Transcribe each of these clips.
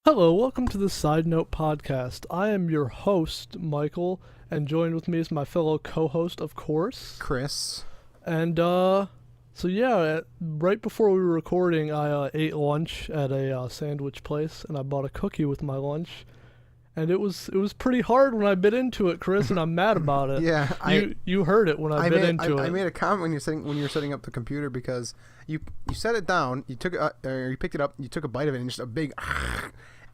Hello, welcome to the Sidenote podcast. I am your host, Michael, and joined with me is my fellow co-host, of course. Chris. And right before we were recording, I ate lunch at a sandwich place, and I bought a cookie with my lunch. And it was pretty hard when I bit into it, Chris, and I'm mad about it. Yeah, you heard it when I bit into it. I made a comment when you were setting up the computer because you set it down, you took it, or you picked it up, you took a bite of it, and just a big.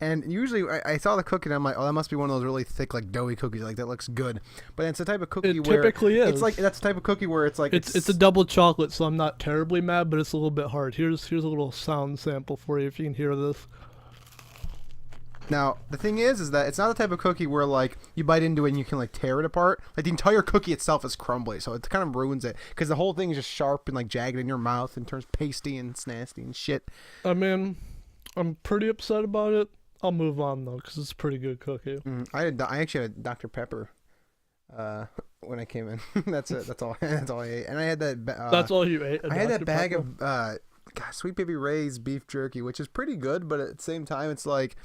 And usually I saw the cookie and I'm like, oh, that must be one of those really thick, like doughy cookies. Like that looks good. But it's the type of cookie It where typically is. it's like that's the type of cookie where it's like It's a double chocolate, so I'm not terribly mad, but it's a little bit hard. Here's a little sound sample for you if you can hear this. Now the thing is that it's not the type of cookie where like you bite into it and you can like tear it apart. Like the entire cookie itself is crumbly, so it kind of ruins it because the whole thing is just sharp and like jagged in your mouth and turns pasty and it's nasty and shit. I mean, I'm pretty upset about it. I'll move on though, because it's a pretty good cookie. I actually had Dr. Pepper when I came in. That's it. That's all I ate. And I had that. That's all you ate. I had that bag Pepper? of Sweet Baby Ray's beef jerky, which is pretty good, but at the same time, it's like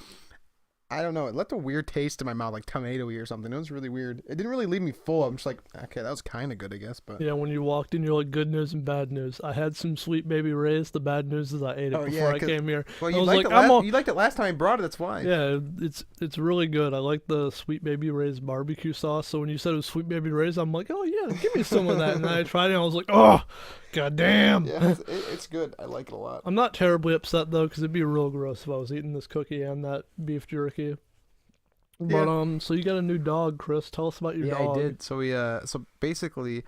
I don't know. It left a weird taste in my mouth, like tomatoey or something. It was really weird. It didn't really leave me full. I'm just like, okay, that was kind of good, I guess. But Yeah, when you walked in, you're like, good news and bad news. I had some Sweet Baby Ray's. The bad news is I ate it before I came here. Well, I you was liked like, you liked it last time I brought it. That's why. Yeah, it's really good. I like the Sweet Baby Ray's barbecue sauce. So when you said it was Sweet Baby Ray's, I'm like, oh yeah, give me some of that. And then I tried it, and I was like, oh, goddamn. Yeah, it's good. I like it a lot. I'm not terribly upset though, because it'd be real gross if I was eating this cookie and that beef jerky. But so you got a new dog, Chris. Tell us about your dog. Yeah, I did. So so basically,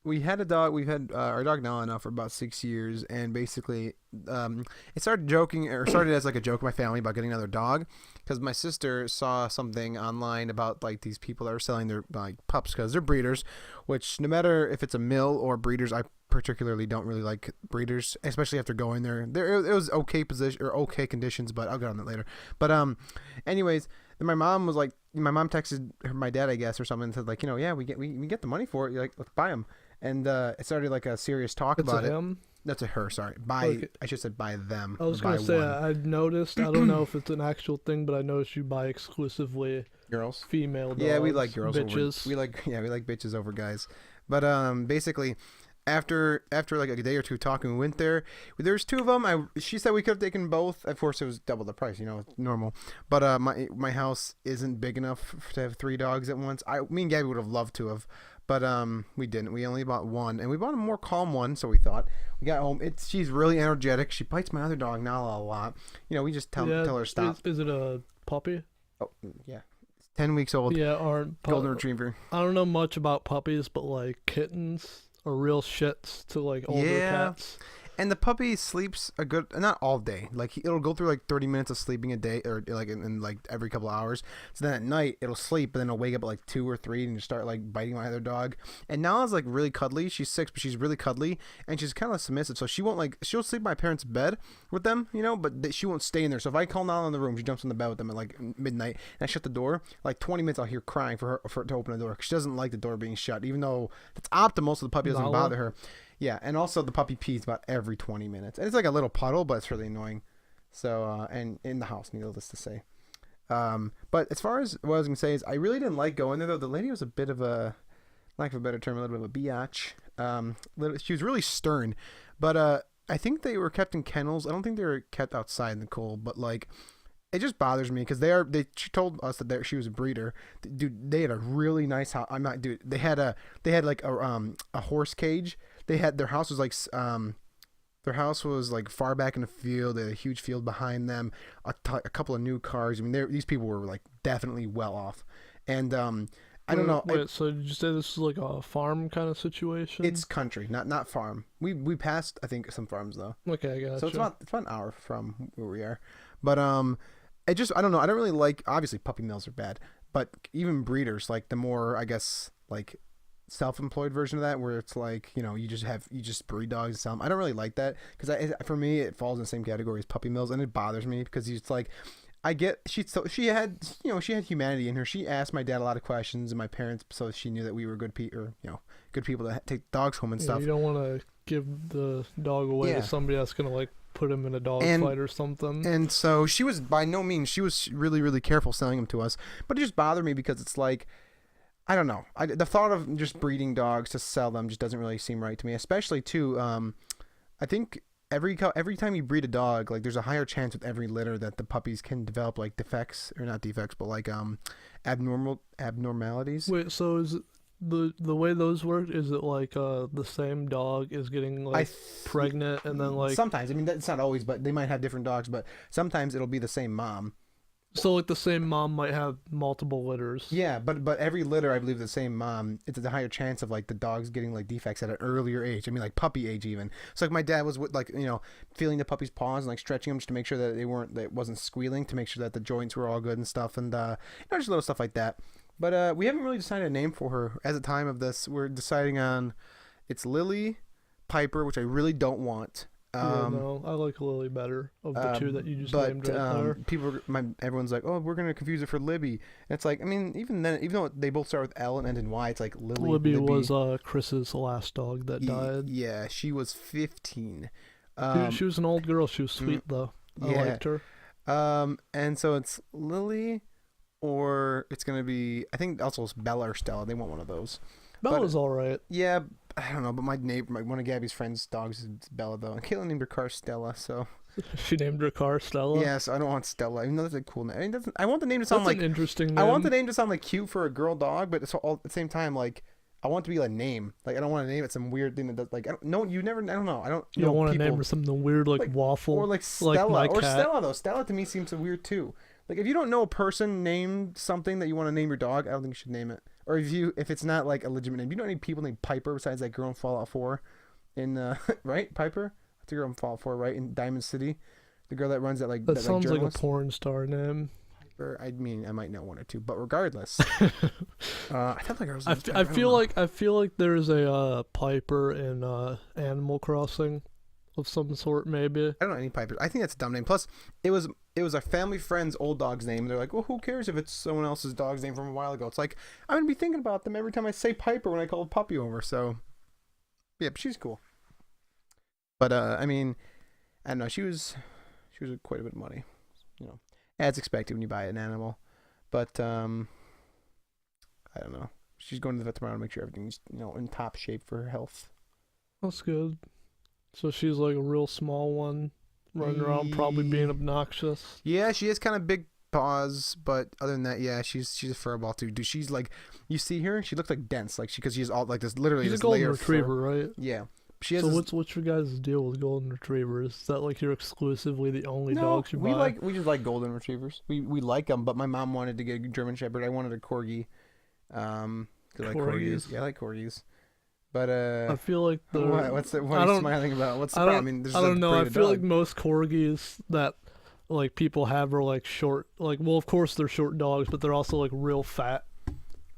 we had a dog. We've had our dog now for about 6 years, and basically, it started as like a joke in my family about getting another dog, because my sister saw something online about like these people that are selling their like pups because they're breeders, which no matter if it's a mill or breeders, I particularly don't really like breeders, especially after going there. It was okay position or okay conditions, but I'll get on that later. But anyways, then my mom texted my dad, I guess, or something, and said like, yeah, we get the money for it. You're like, let's buy them. And it started like a serious talk about it. Him? That's a her. Sorry, I should said by them. I was gonna say I've noticed. I don't know if it's an actual thing, but I noticed you buy exclusively girls, female dogs. Yeah, we like girls. Bitches. We like bitches over guys. But basically, after like a day or two talking, we went there. There's two of them. She said we could have taken both. Of course, it was double the price. It's normal. But my house isn't big enough to have 3 dogs at once. Me and Gabby would have loved to have, but we didn't. We only bought one, and we bought a more calm one. So we thought we got home. She's really energetic. She bites my other dog now a lot. We just tell her stop. Is it a puppy? Oh yeah, 10 weeks old. Yeah, aren't golden retriever. I don't know much about puppies, but like kittens are real shits to like older cats. And the puppy sleeps not all day. Like it'll go through like 30 minutes of sleeping a day, or like in like every couple of hours. So then at night it'll sleep, but then it'll wake up at like 2 or 3 and just start like biting my other dog. And Nala's like really cuddly. She's 6, but she's really cuddly and she's kind of submissive. So she'll sleep in my parents' bed with them, but she won't stay in there. So if I call Nala in the room, she jumps in the bed with them at like midnight, and I shut the door. Like 20 minutes, I'll hear crying for her to open the door, because she doesn't like the door being shut, even though it's optimal so the puppy doesn't bother her. Yeah, and also the puppy pees about every 20 minutes. And it's like a little puddle, but it's really annoying. So, and in the house, needless to say. But as far as what I was going to say is, I really didn't like going there, though. The lady was a bit of a, lack of a better term, a little bit of a biatch. She was really stern. But I think they were kept in kennels. I don't think they were kept outside in the cold, but like, it just bothers me because she told us that she was a breeder. Dude, they had a really nice house. They had like a horse cage. Their house was like far back in the field. They had a huge field behind them, a couple of new cars. I mean, these people were like definitely well off. And I don't know. Wait, so did you say this is like a farm kind of situation? It's country, not farm. We passed, I think, some farms though. Okay, I gotcha. So it's about an hour from where we are. But I don't know. I don't really like. Obviously, puppy mills are bad, but even breeders, like the more, I guess, like self-employed version of that, where it's like, you just breed dogs and sell them. I don't really like that, because for me it falls in the same category as puppy mills, and it bothers me because it's like, she had humanity in her. She asked my dad a lot of questions and my parents, so she knew that we were good people to take dogs home and stuff. You don't want to give the dog away to somebody that's gonna like put him in a dog And- fight or something. And so she was by no means, she was really, really careful selling them to us. But it just bothered me because it's like, I don't know. The thought of just breeding dogs to sell them just doesn't really seem right to me. Especially too, I think every time you breed a dog, like there's a higher chance with every litter that the puppies can develop like defects, or not defects, but like abnormalities. Wait, so is it the way those work? Is it like the same dog is getting like pregnant and then like sometimes, I mean that's not always, but they might have different dogs, but sometimes it'll be the same mom. so like the same mom might have multiple litters. Yeah, but every litter, I believe the same mom, it's a higher chance of like the dogs getting like defects at an earlier age. I mean like puppy age even. So like my dad was like, you know, feeling the puppy's paws and like stretching them just to make sure that it wasn't squealing, to make sure that the joints were all good and stuff, and you know, just little stuff like that. But we haven't really decided a name for her at the time of this. We're deciding on, it's Lily, Piper, which I really don't want. Yeah, no, I like Lily better of the two that you just named right there. Everyone's like, oh, we're gonna confuse it for Libby. And it's like, I mean, even then, even though they both start with L and end in Y, it's like Lily. Libby was Chris's last dog that died. Yeah, she was 15. She was an old girl. She was sweet though. I liked her. And so it's Lily, or it's gonna be, I think also it's Bella or Stella. They want one of those. Bella's all right. Yeah, I don't know, but my neighbor, one of Gabby's friends' dogs is Bella though, and Caitlin named her car Stella, so. She named her car Stella. Yeah, so I don't want Stella. Even though that's a cool name. I mean, I want the name to sound That's like an interesting name. I want the name to sound like cute for a girl dog, but it's all at the same time like I want it to be a name. Like I don't want to name it some weird thing that does like I don't know. You never. I don't know. I don't. You don't want to name her something weird like waffle or like Stella like or cat. Stella though. Stella to me seems so weird too. Like if you don't know a person named something that you want to name your dog, I don't think you should name it. Or if it's not like a legitimate name, you know any people named Piper besides that girl in Fallout 4, in right Piper? That's the girl in Fallout 4, right, in Diamond City, the girl that runs that like that sounds like a journalist. porn star name. Piper. I mean, I might know one or two, but regardless, I thought the girl's. I feel like there's a Piper in Animal Crossing, of some sort maybe. I don't know any Pipers. I think that's a dumb name. Plus, it was a family friend's old dog's name. They're like, well, who cares if it's someone else's dog's name from a while ago? It's like, I'm going to be thinking about them every time I say Piper when I call a puppy over. So, yeah, but she's cool. But, I mean, I don't know. She was quite a bit of money, you know, as expected when you buy an animal. But, I don't know. She's going to the vet tomorrow to make sure everything's, you know, in top shape for her health. That's good. So she's like a real small one, running around probably being obnoxious. Yeah, she has kind of big paws, but other than that, yeah, she's a fur ball too. Dude, she's like, you see her, she looks like dense, like because she's all like this, literally She's this a golden layer retriever, of fur. right? Yeah, she has. So this, what's your guys' deal with golden retrievers? Is that like you're exclusively the only no, dogs you buy? we just like golden retrievers. We like them, but my mom wanted to get a German Shepherd. I wanted a corgi. I like corgis. Yeah, I like corgis. But I feel like what are you smiling about? What's the problem? I mean, I don't know. I feel like most corgis that like people have are like short. Like, well, of course they're short dogs, but they're also like real fat.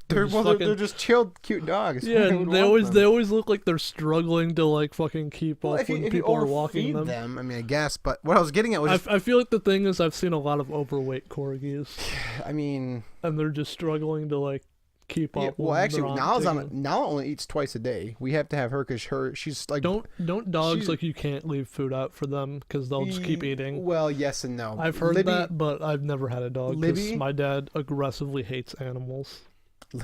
They're just chilled, cute dogs. Yeah, and they always look like they're struggling to like fucking keep up when people are walking them. I mean, I guess. But what I was getting at was, I feel like the thing is I've seen a lot of overweight corgis. I mean, and they're just struggling to like keep up. Well, actually, Nala only eats twice a day. We have to have her because she's like. Don't dogs like you can't leave food out for them because they'll just keep eating. Well, yes and no. I've heard that, but I've never had a dog because my dad aggressively hates animals.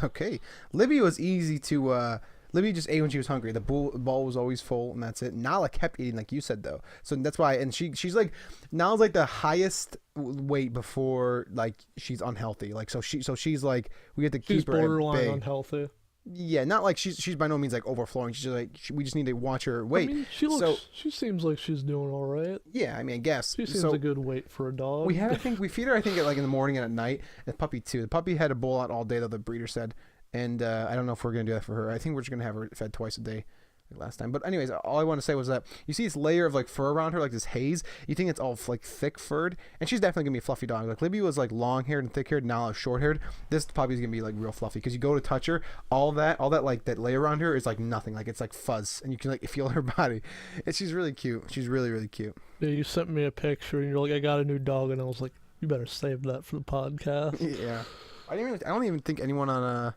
Okay, Libby was easy to. Libby just ate when she was hungry. The bowl was always full, and that's it. Nala kept eating, like you said, though. So that's why. And she's like, Nala's like the highest weight before like she's unhealthy. Like so she's like we have to keep her borderline big. Unhealthy. Yeah, not like she's by no means like overflowing. She's just like we just need to watch her weight. I mean, she seems like she's doing all right. Yeah, I mean, I guess she seems a good weight for a dog. We feed her. I think like in the morning and at night. And the puppy too. The puppy had a bowl out all day, though the breeder said. And I don't know if we're going to do that for her. I think we're just going to have her fed twice a day like last time. But anyways, all I want to say was that you see this layer of like fur around her, like this haze. You think it's all like thick furred. And she's definitely going to be a fluffy dog. Like Libby was like long haired and thick haired. Now is short haired. This puppy's going to be like real fluffy. Because you go to touch her, all that like that layer around her is like nothing. Like it's like fuzz. And you can like feel her body. And she's really cute. She's really, really cute. Yeah, you sent me a picture and you're like, I got a new dog. And I was like, you better save that for the podcast. Yeah. I don't even think anyone on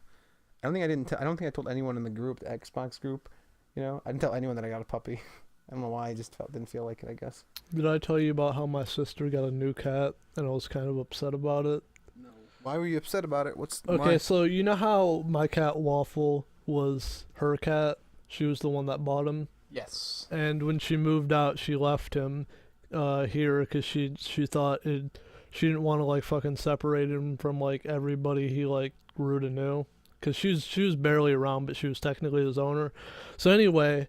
I don't think I told anyone in the group, the Xbox group. You know, I didn't tell anyone that I got a puppy. I don't know why. I just didn't feel like it. I guess. Did I tell you about how my sister got a new cat and I was kind of upset about it? No. Why were you upset about it? Okay, Why? so you know how my cat Waffle was her cat? She was the one that bought him. Yes. And when she moved out, she left him here because she thought she didn't want to like fucking separate him from like everybody he like grew to know. Because she was barely around, but she was technically his owner. So anyway,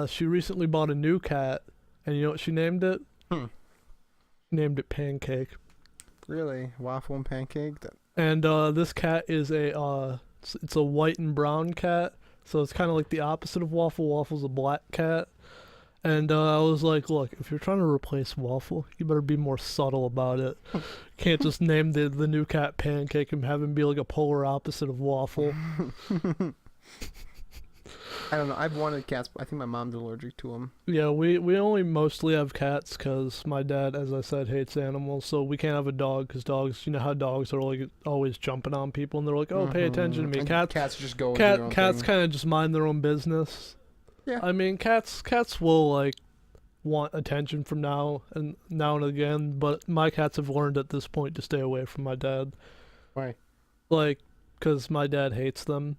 she recently bought a new cat, and you know what she named it? Named it Pancake. Really? Waffle and pancake? And this cat is it's a white and brown cat, so it's kind of like the opposite of Waffle. Waffle's a black cat. And I was like, look, if you're trying to replace Waffle, you better be more subtle about it. Can't just name the new cat Pancake and have him be like a polar opposite of Waffle. I don't know. I've wanted cats, but I think my mom's allergic to them. Yeah, we only mostly have cats because my dad, as I said, hates animals. So we can't have a dog because dogs, you know how dogs are like always jumping on people and they're like, oh, pay attention to me. And Cats just go. cats kind of just mind their own business. Yeah. I mean, cats will like want attention from now and again, but my cats have learned at this point to stay away from my dad. Why? Like, because my dad hates them.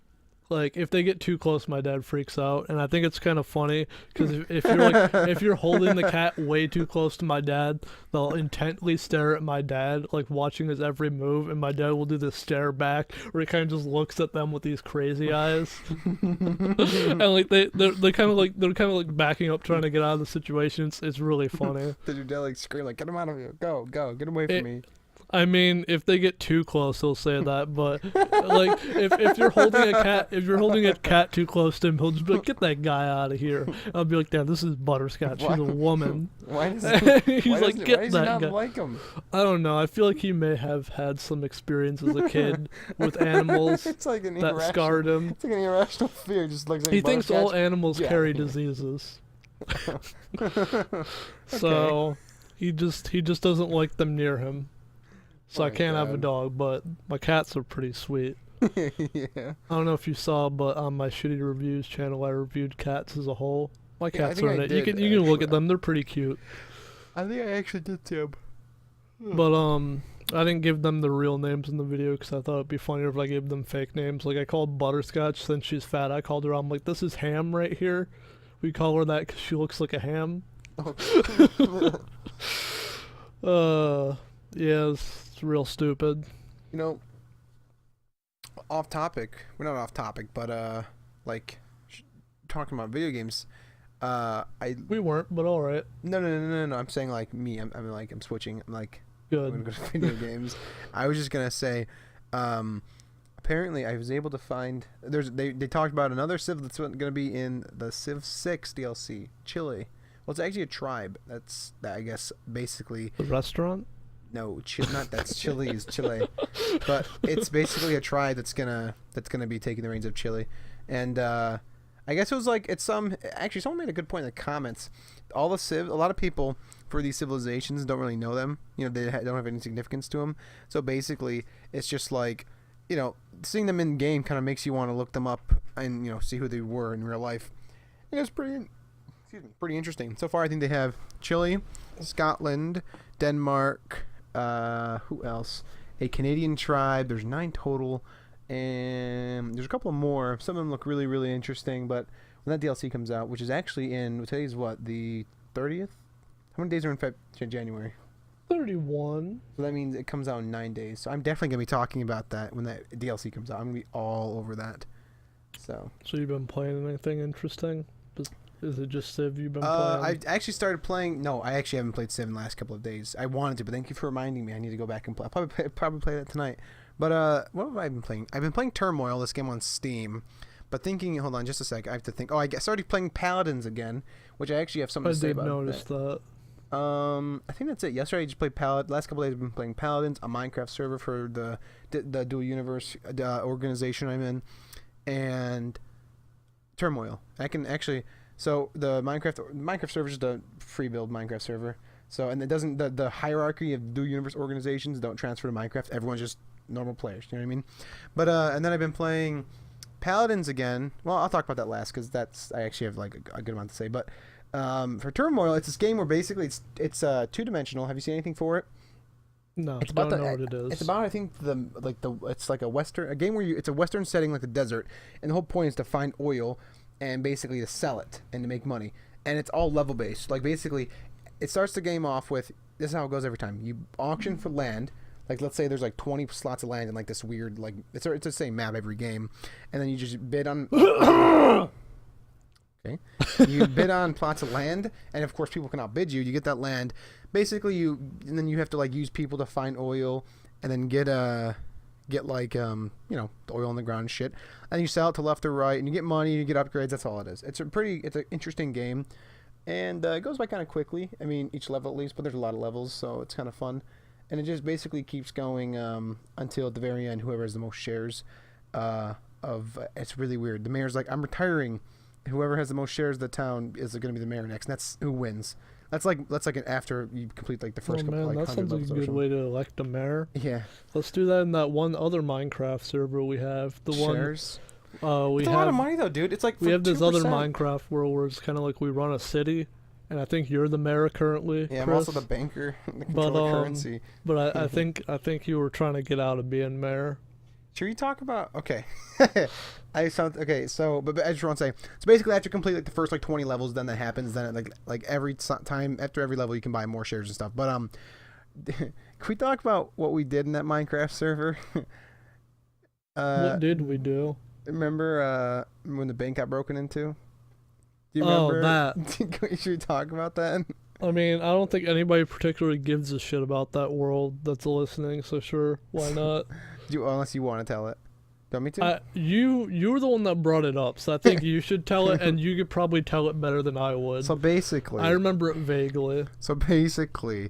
Like, if they get too close, my dad freaks out, and I think it's kind of funny because if you're like if you're holding the cat way too close to my dad, they'll intently stare at my dad, like watching his every move, and my dad will do this stare back where he kind of just looks at them with these crazy eyes, and like they're kind of like backing up, trying to get out of the situation. It's really funny. Did your dad like scream like, "Get him out of here! Go, get him away from me"? I mean, if they get too close, he'll say that. But like, if you're holding a cat too close to him, he'll just be like, "Get that guy out of here." I'll be like, "Damn, this is Butterscotch. She's a woman." Why does He's why like, does, "Get why does that he not guy." like him? I don't know. I feel like he may have had some experience as a kid with animals It's like an that scarred him. It's like an irrational fear, just like saying He thinks all animals Yeah. carry diseases. So he just doesn't like them near him. So Oh I my can't have a God. dog, but my cats are pretty sweet. Yeah. I don't know if you saw, but on my Shitty Reviews channel, I reviewed cats as a whole. My Yeah, I cats think are in I it. You did, can look at actually. them; they're pretty cute. I think I actually did too. But I didn't give them the real names in the video because I thought it'd be funnier if I gave them fake names. Like I called Butterscotch since she's fat. I called her. I'm like, this is Ham right here. We call her that because she looks like a ham. Yeah, it's real stupid. You know, off topic. We're not off topic, but like talking about video games. We weren't, but all right, No. I'm saying like me. I'm switching. I'm gonna good. go to video games. I was just gonna say, apparently I was able to find. They talked about another Civ that's gonna be in the Civ 6 DLC. Chile. Well, it's actually a tribe. That's I guess basically. The restaurant. No, that's Chile's Chile, but it's basically a tribe that's gonna be taking the reins of Chile, and I guess it was like actually someone made a good point in the comments. A lot of people for these civilizations don't really know them. You know, they don't have any significance to them. So basically, it's just like, you know, seeing them in game kind of makes you want to look them up and, you know, see who they were in real life. And it was pretty interesting. So far, I think they have Chile, Scotland, Denmark. Who else? A Canadian tribe. There's 9 total, and there's a couple more. Some of them look really, really interesting. But when that DLC comes out, which is actually today's what, the 30th? How many days are in January? 31. So that means it comes out in 9 days. So I'm definitely gonna be talking about that when that DLC comes out. I'm gonna be all over that. So So you've been playing anything interesting? Is it just Civ you've been playing? I actually started playing. No, I actually haven't played Civ in the last couple of days. I wanted to, but thank you for reminding me. I need to go back and play. I'll probably play that tonight. But what have I been playing? I've been playing Turmoil, this game on Steam. But thinking, hold on just a sec. I have to think. Oh, I started playing Paladins again, which I actually have something to say did about. notice that. I think that's it. Yesterday I just played Paladins. Last couple of days I've been playing Paladins, a Minecraft server for the Dual Universe organization I'm in, and Turmoil. I can actually. So the Minecraft server is just a free build Minecraft server. So and it doesn't the hierarchy of Dual Universe organizations don't transfer to Minecraft. Everyone's just normal players. You know what I mean? But and then I've been playing Paladins again. Well, I'll talk about that last because I actually have like a good amount to say. But For Turmoil, it's this game where basically it's 2-dimensional. Have you seen anything for it? No, It's don't about know what it is. It's about, I think, it's like a game where it's a western setting like the desert, and the whole point is to find oil and basically to sell it and to make money. And it's all level based. Like basically, it starts the game off with, this is how it goes every time. You auction for land. Like let's say there's like 20 slots of land in like this weird, like it's the same map every game, and then you just bid on. Okay. You bid on plots of land, and of course people can outbid you. You get that land. Basically, and then you have to like use people to find oil, and then get like the oil on the ground and shit. And you sell it to left or right, and you get money, you get upgrades. That's all it is. It's an interesting game, and it goes by kind of quickly. I mean, each level at least, but there's a lot of levels, so it's kind of fun. And it just basically keeps going until at the very end, whoever has the most shares it's really weird. The mayor's like, I'm retiring. Whoever has the most shares of the town is going to be the mayor next, and that's who wins. That's like after you complete like the first couple, like, that 100 sounds like a levels or good something. way to elect a mayor. Yeah. Let's do that in that one other Minecraft server we have. The Shares. one we It's a have. lot of money though, dude. It's like We have this other 2%. Minecraft world where it's kind of like we run a city, and I think you're the mayor currently. Yeah, I'm Chris. also the banker, the But controller currency. but I think you were trying to get out of being mayor. Should we talk about? Okay. Okay. So, but I just want to say, so basically, after you complete like the first like 20 levels, then that happens. Then like every time after every level, you can buy more shares and stuff. But can we talk about what we did in that Minecraft server? What did we do? Remember when the bank got broken into? Do you Oh, remember? Should we talk about that? I mean, I don't think anybody particularly gives a shit about that world that's listening. So sure, why not? Unless you want to tell it. Do you want me to? You were the one that brought it up, so I think you should tell it, and you could probably tell it better than I would. So basically, I remember it vaguely. So basically,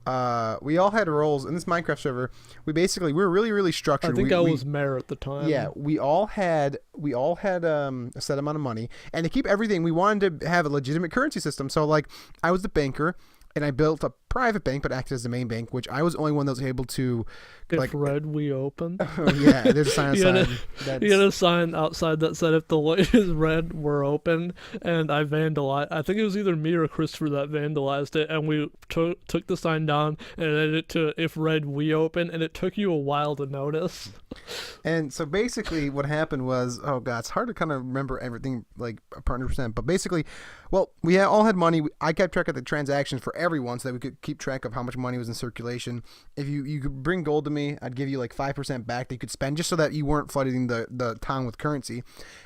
we all had roles in this Minecraft server. We were really, really structured. I think I was mayor at the time. Yeah, we all had a set amount of money, and to keep everything, we wanted to have a legitimate currency system. So like, I was the banker, and I built a private bank, but acted as the main bank, which I was the only one that was able to. If like, red, we open. Oh, yeah, there's a sign outside. You had a sign outside that said if the light is red, we're open. And I vandalized. I think it was either me or Christopher that vandalized it, and we took the sign down and edited it to if red, we open. And it took you a while to notice. And so basically, what happened was, oh god, it's hard to kind of remember everything like 100%. But basically, well, we all had money. I kept track of the transactions for everyone, so that we could keep track of how much money was in circulation. If you could bring gold to me, I'd give you like 5% back that you could spend, just so that you weren't flooding the town with currency.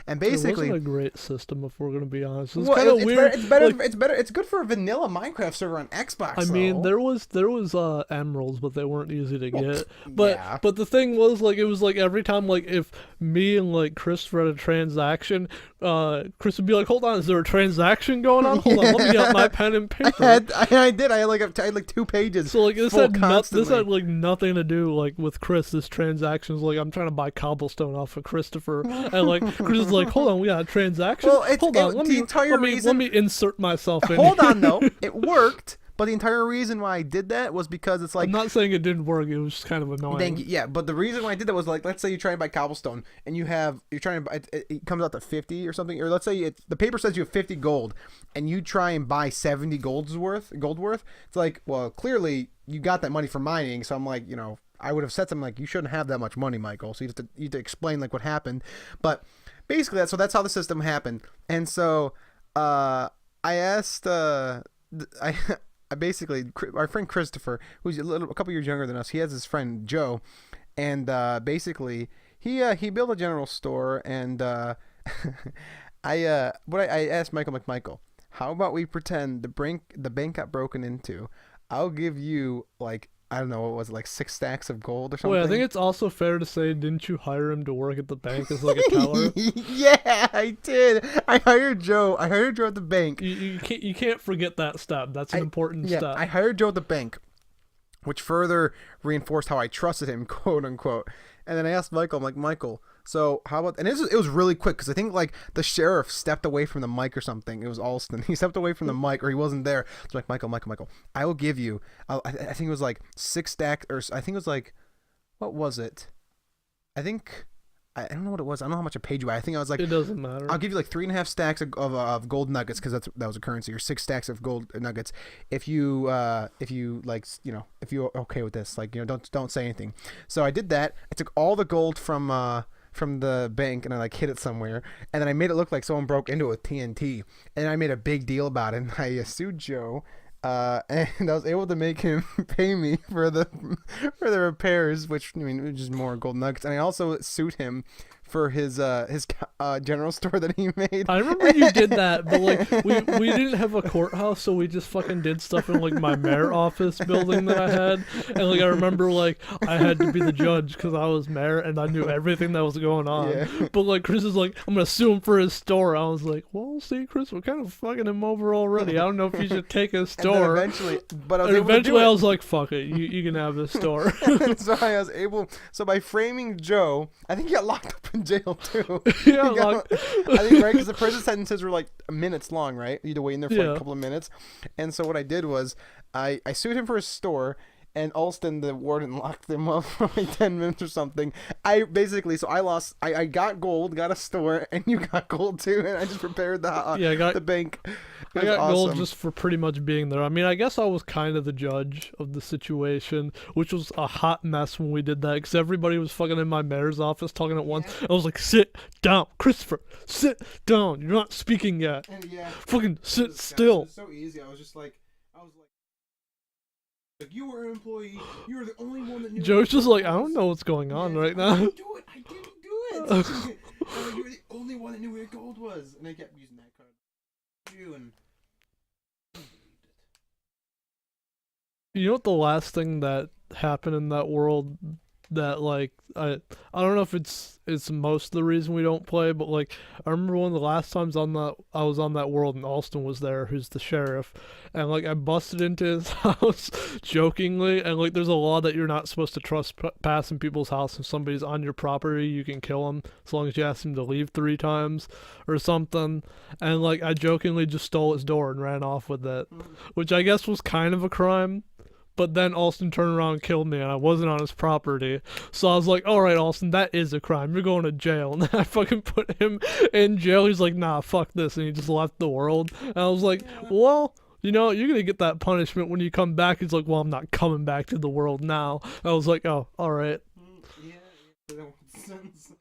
And basically, it wasn't a great system, if we're gonna be honest. It's well, kind of weird. It's better. Like, it's better. It's good for a vanilla Minecraft server on Xbox. I mean, there was emeralds, but they weren't easy to get. But the thing was, like, it was like every time, like, if me and like Chris read a transaction, Chris would be like, "Hold on, is there a transaction going on? Hold on, let me get my pen and paper." I did. I had like 2 pages. So like this had like nothing to do like with Chris. This transaction is like I'm trying to buy cobblestone off of Christopher, and like Chris is like, "Hold on, we got a transaction. Well, hold on, let me insert myself in." Hold on, though, it worked. But the entire reason why I did that was because it's like... I'm not saying it didn't work. It was just kind of annoying. Thank you. Yeah, but the reason why I did that was like, let's say you try and buy cobblestone, and you're trying to buy... It comes out to 50 or something. Or let's say the paper says you have 50 gold, and you try and buy 70 gold worth. It's like, well, clearly you got that money from mining. So I'm like, I would have said something like, you shouldn't have that much money, Michael. So you have to explain like what happened. But basically, that's how the system happened. And so I asked... I basically, our friend Christopher, who's a couple years younger than us, he has his friend Joe, and basically he built a general store, and I asked Michael, Michael, how about we pretend the bank got broken into? I'll give you like, I don't know, what was it, like 6 stacks of gold or something? Wait, I think it's also fair to say, didn't you hire him to work at the bank as like a teller? Yeah, I did. I hired Joe at the bank. You can't forget that step. That's an important step. I hired Joe at the bank, which further reinforced how I trusted him, quote unquote. And then I asked Michael, I'm like, Michael, so how about, and it was really quick, because I think like the sheriff stepped away from the mic or something. It was Alston. He stepped away from the mic, or he wasn't there. So like, Michael, I will give you, I think it was like 6 stacks, or I think it was like, what was it? I think I don't know what it was. I don't know how much I paid you. I think I was like, It doesn't matter. I'll give you like 3.5 stacks of gold nuggets because that was a currency, or 6 stacks of gold nuggets if you like if you're okay with this, like don't say anything. So I did that. I took all the gold from the bank and I like hid it somewhere, and then I made it look like someone broke into it with TNT, and I made a big deal about it. And I sued Joe. And I was able to make him pay me for the repairs, which I mean, it was just more gold nuggets. And I also sued him for his general store that he made. I remember you did that, but like we didn't have a courthouse, so we just fucking did stuff in like my mayor office building that I had, and like I remember like I had to be the judge because I was mayor and I knew everything that was going on. Yeah. But like Chris is like, I'm gonna sue him for his store. I was like, well, see, Chris, we're kind of fucking him over already. I don't know if you should take his store. And then eventually, but I was And able to do eventually it. I was like, fuck it, you can have this store. So I was able. So by framing Joe, I think he got locked up in jail too. Yeah, He got- I think right because the prison sentences were like minutes long, right? You had to wait in there for like Yeah. a couple of minutes. And so what I did was I sued him for his store. And Alston, the warden, locked him up for like 10 minutes or something. I lost. I got gold, got a store, and you got gold too. And I just repaired the bank. It I was got gold awesome. just for pretty much being there. I mean, I guess I was kind of the judge of the situation, which was a hot mess when we did that, because everybody was fucking in my mayor's office talking at once. I was like, sit down, Christopher, sit down. You're not speaking yet. And yeah, Fucking sit it still. was so easy. I was like, you were an employee. You were the only one that knew. Joe's just like, I don't know what's going on right I now. didn't do it. I didn't do it. You were the only one that knew where gold was, and I kept using that card. You and You know what the last thing that happened in that world that like I don't know if it's most of the reason we don't play, but like I remember one of the last times I was on that world and Alston was there, who's the sheriff, and like I busted into his house jokingly, and like there's a law that you're not supposed to trespass in people's house. If somebody's on your property, you can kill them as long as you ask them to leave 3 times or something. And like I jokingly just stole his door and ran off with it, which I guess was kind of a crime. But then Alston turned around and killed me, and I wasn't on his property. So I was like, all right, Alston, that is a crime. You're going to jail. And then I fucking put him in jail. He's like, nah, fuck this. And he just left the world. And I was like, well, you're going to get that punishment when you come back. He's like, well, I'm not coming back to the world now. I was like, oh, all right.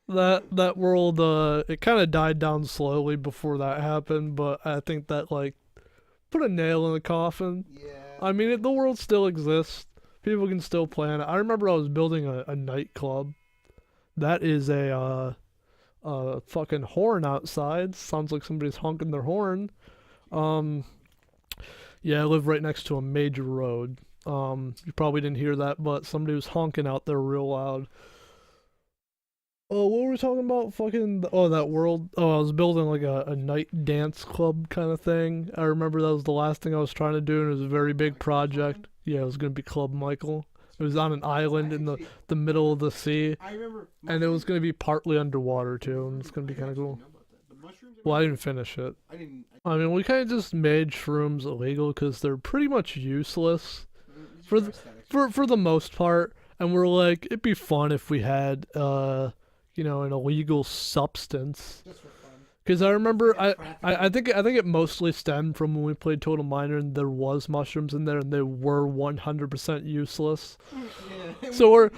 That world, it kind of died down slowly before that happened, but I think that, like, put a nail in the coffin. yeah. I mean, the world still exists. People can still plan it. I remember I was building a nightclub. That is a fucking horn outside. Sounds like somebody's honking their horn. Yeah, I live right next to a major road. You probably didn't hear that, but somebody was honking out there real loud. Oh, what were we talking about? That world. Oh, I was building like a night dance club kind of thing. I remember that was the last thing I was trying to do, and it was a very big project. Yeah, it was going to be Club Michael. It was on an island in the middle of the sea, I remember. and it was going to be partly underwater too, and it's going to be kind of cool. Well, I didn't finish it. I didn't. I mean, we kind of just made shrooms illegal because they're pretty much useless for the most part, and we're like, it'd be fun if we had an illegal substance. Just for fun. Because I remember, I think it mostly stemmed from when we played Total Miner and there was mushrooms in there and they were 100% useless. Yeah. So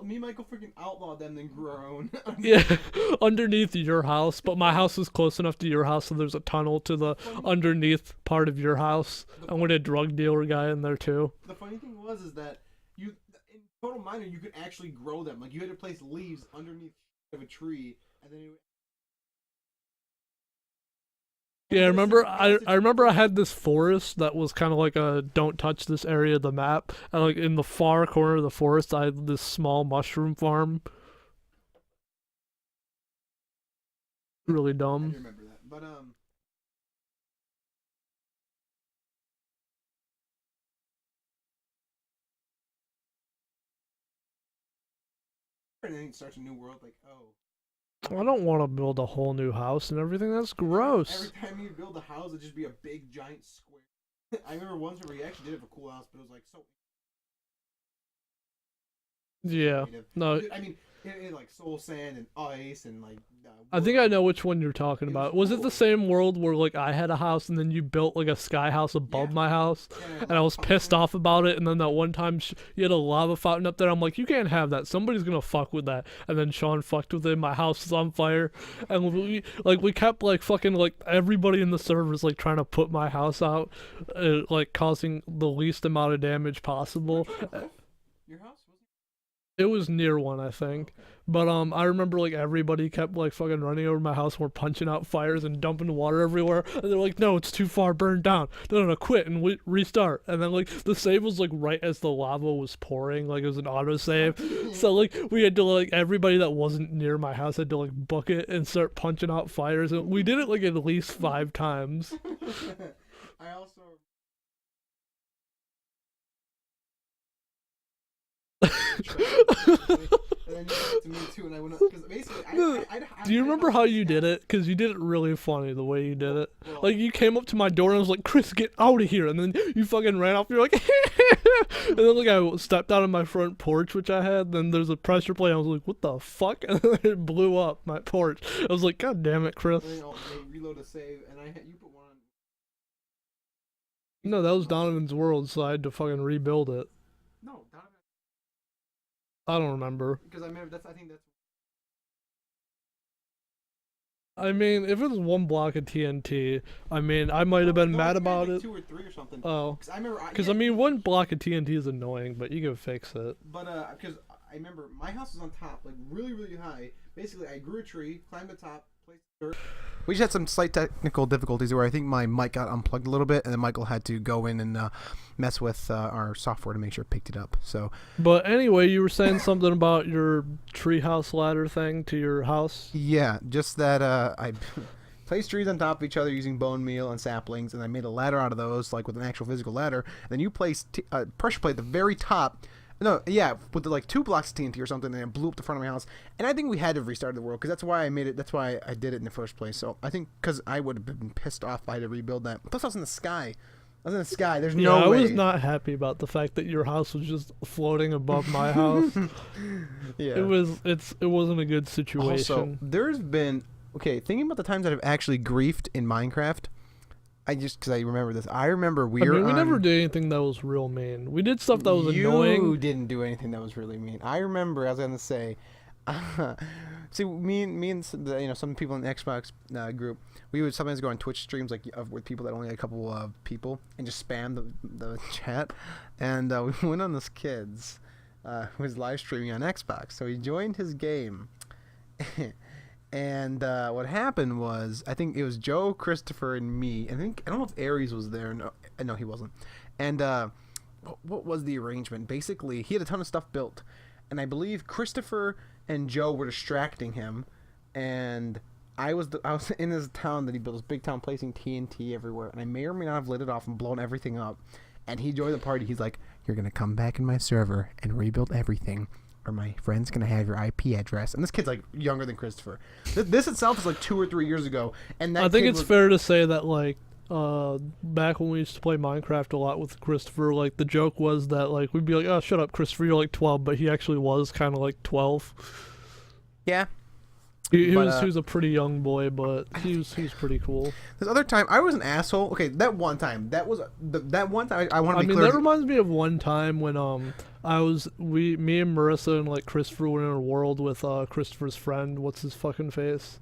Me and Michael freaking outlawed them, then grew our own. Yeah, underneath your house, but my house is close enough to your house, so there's a tunnel to the underneath part of your house. And we had a drug dealer guy in there too. The funny thing is that in Total Miner you could actually grow them. Like you had to place leaves underneath of a tree, and then Yeah, I remember I had this forest that was kind of like a don't touch this area of the map. And like in the far corner of the forest, I had this small mushroom farm. Really I dumb. remember that. But and then it starts a new world. Like I don't want to build a whole new house and everything. That's gross. every time you build a house, it'd just be a big giant square. I remember once where we actually did have a cool house, but it was like so. Yeah. Creative. No. Dude, I mean, in like soul sand and ice and like. I think I know which one you're talking about. Was it the same world where like I had a house and then you built like a sky house above my house, and I was pissed off about it. And then that one time you had a lava fountain up there. I'm like, you can't have that. Somebody's gonna fuck with that. And then Sean fucked with it. My house is on fire, and we kept like fucking like everybody in the servers like trying to put my house out, like causing the least amount of damage possible. Your house? It was near one, I think. But I remember like everybody kept like fucking running over my house and we're punching out fires and dumping water everywhere. And they're like, no, it's too far, burn down. No, quit and restart. And then like the save was like right as the lava was pouring, like it was an auto save. So like we had to like everybody that wasn't near my house had to like book it and start punching out fires. And we did it like at least 5 times. I also. And then you did it to me too, and I went up because basically, do you remember how you did it? Because you did it really funny the way you did it. Like you came up to my door and I was like, "Chris, get out of here!" And then you fucking ran off. You're like, and then like I stepped out on my front porch, which I had. Then there's a pressure plate. I was like, "What the fuck?" And then it blew up my porch. I was like, "God damn it, Chris!" And then they reload a save, and you put one on. No, that was Donovan's world, so I had to fucking rebuild it. No, Donovan. I don't remember. Because I remember I think that's. I mean, if it was one block of TNT, I mean, I might have been mad about it. 2 or 3 or something. Oh. Because I remember. Because I mean, one block of TNT is annoying, but you can fix it. But because I remember my house was on top, like really, really high. Basically, I grew a tree, climbed the top, placed dirt. We just had some slight technical difficulties where I think my mic got unplugged a little bit, and then Michael had to go in and mess with our software to make sure it picked it up. So. But anyway, you were saying something about your treehouse ladder thing to your house. Yeah, just that I placed trees on top of each other using bone meal and saplings, and I made a ladder out of those, like with an actual physical ladder. And then you placed a pressure plate at the very top. No, yeah, with like 2 blocks of TNT or something, and it blew up the front of my house. And I think we had to restart the world because that's why I made it. That's why I did it in the first place. So I think because I would have been pissed off if I had to rebuild that. Plus, I was in the sky. I was in the sky. There's no way. I was not happy about the fact that your house was just floating above my house. Yeah, it wasn't a good situation. Also, there's been thinking about the times that I've actually griefed in Minecraft. Because I remember this. I remember we never did anything that was real mean. We did stuff that was annoying. You didn't do anything that was really mean. I remember, I was going to say, see, me and some people in the Xbox group, we would sometimes go on Twitch streams with people that only had a couple of people and just spam the chat. And we went on this kid's who was live streaming on Xbox. So he joined his game. And what happened was, I think it was Joe, Christopher, and me. I don't know if Aries was there. No, he wasn't. And what was the arrangement? Basically, he had a ton of stuff built, and I believe Christopher and Joe were distracting him, and I was in his town that he built, this big town, placing TNT everywhere, and I may or may not have lit it off and blown everything up. And he joined the party. He's like, "You're gonna come back in my server and rebuild everything, or my friend's gonna have your IP address." And this kid's like younger than Christopher. This itself is like 2 or 3 years ago, and I think it's fair to say that like back when we used to play Minecraft a lot with Christopher, like the joke was that like we'd be like, "Oh, shut up, Christopher, you're like 12," but he actually was kind of like 12. Yeah. He was a pretty young boy, but he was pretme cool. This other time, I was an asshole. Okay, that one time, that one time, I want to be clear. That reminds me of one time when me and Marissa and like Christopher were in a world with Christopher's friend. What's his fucking face?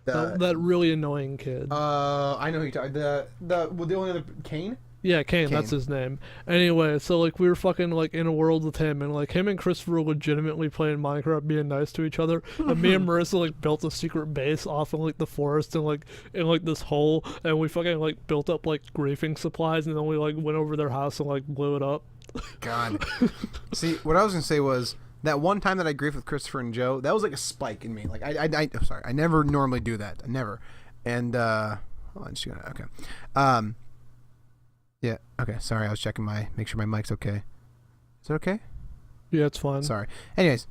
That really annoying kid. I know who you're talking. The only other Kane. Yeah, Kane, that's his name. Anyway, so like we were fucking like in a world with him, and like him and Christopher were legitimately playing Minecraft, being nice to each other. And me and Marissa like built a secret base off in like the forest and like in like this hole, and we fucking like built up like griefing supplies, and then we like went over their house and like blew it up. God. See, what I was gonna say was that one time that I griefed with Christopher and Joe, that was like a spike in me. Like I'm sorry, I never normally do that. Never. And I'm just gonna okay. Yeah, okay, sorry, I was checking make sure my mic's okay. Is it okay? Yeah, it's fine. Sorry. Anyways,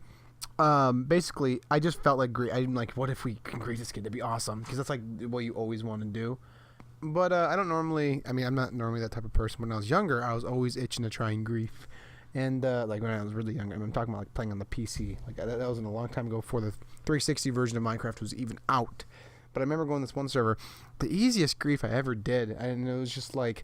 basically, I just felt like I'm like, what if we can grief this kid? That'd be awesome, because that's like what you always want to do. But I'm not normally that type of person. When I was younger, I was always itching to try and grief. And like when I was really young, I'm talking about like playing on the PC. Like that wasn't a long time ago before the 360 version of Minecraft was even out. But I remember going to this one server. The easiest grief I ever did, and it was just like,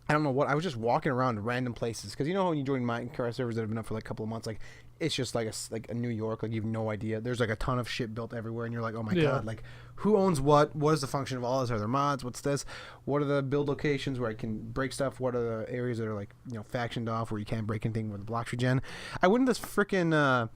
I don't know what, I was just walking around random places. Because you know when you join Minecraft servers that have been up for like a couple of months, like it's just like a New York, like you have no idea. There's like a ton of shit built everywhere, and you're like, oh my god, like who owns what? What is the function of all this? Are there mods? What's this? What are the build locations where I can break stuff? What are the areas that are like, you know, factioned off where you can't break anything with the blocks regen? I went into this freaking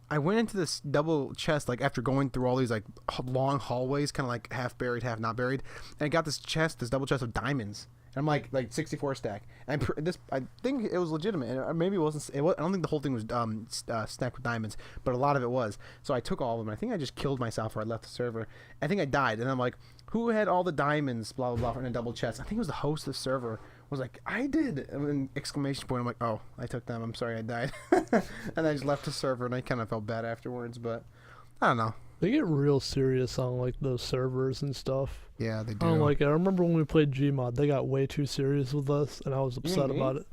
I went into this double chest like after going through all these like long hallways, kind of like half buried, half not buried, and I got this double chest of diamonds. And I'm like 64 stack. And I think it was legitimate. And maybe it wasn't. I don't think the whole thing was stacked with diamonds, but a lot of it was. So I took all of them. I think I just killed myself or I left the server. I think I died. And I'm like, who had all the diamonds? Blah blah blah in a double chest. I think it was the host of the server. Was like, I did. And then exclamation point. I'm like, oh, I took them. I'm sorry, I died. And I just left the server, and I kind of felt bad afterwards. But I don't know. They get real serious on like those servers and stuff. Yeah, they do. I don't like it. I remember when we played Gmod, they got way too serious with us, and I was upset about it.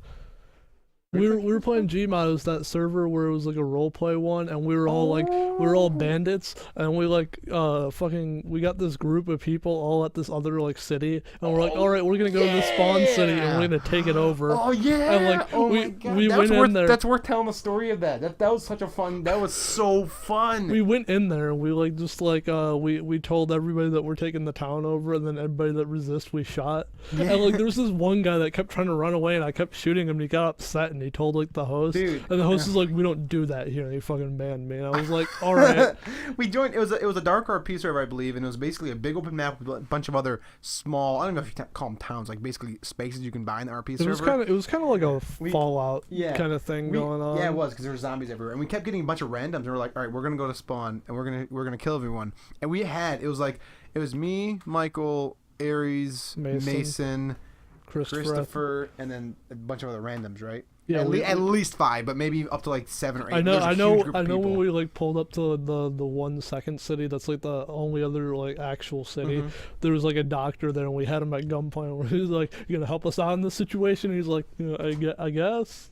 We were playing Gmod. It was that server where it was like a roleplay one, and we were all bandits, and we we got this group of people all at this other like city, and we're like, all right, we're gonna go to the spawn city and we're gonna take it over. Oh yeah! And like my God. we went in there. That's worth telling the story of that. That was such a fun. That was so fun. We went in there and we like just like we told everybody that we're taking the town over, and then everybody that resists we shot. Yeah. And like there was this one guy that kept trying to run away, and I kept shooting him, and he got upset and he told like the host. Dude, and the host was like, we don't do that here, and he fucking banned me. And I was like, all right. We joined. It was a dark RP server, I believe, and it was basically a big open map with a bunch of other small. I don't know if you call them towns, like basically spaces you can buy in the RP server. It was kind of like a Fallout kind of thing going on. Yeah, it was, because there were zombies everywhere, and we kept getting a bunch of randoms. And we're like, all right, we're gonna go to spawn, and we're gonna kill everyone. And it was me, Michael, Aries, Mason, Christopher, and then a bunch of other randoms, right? Yeah, at least 5, but maybe up to like 7 or 8. I know when we like pulled up to the 1 second city, that's like the only other like actual city. Mm-hmm. There was like a doctor there, and we had him at gunpoint. Where he was like, "You gonna help us out in this situation?" And he's like, "You know, I guess."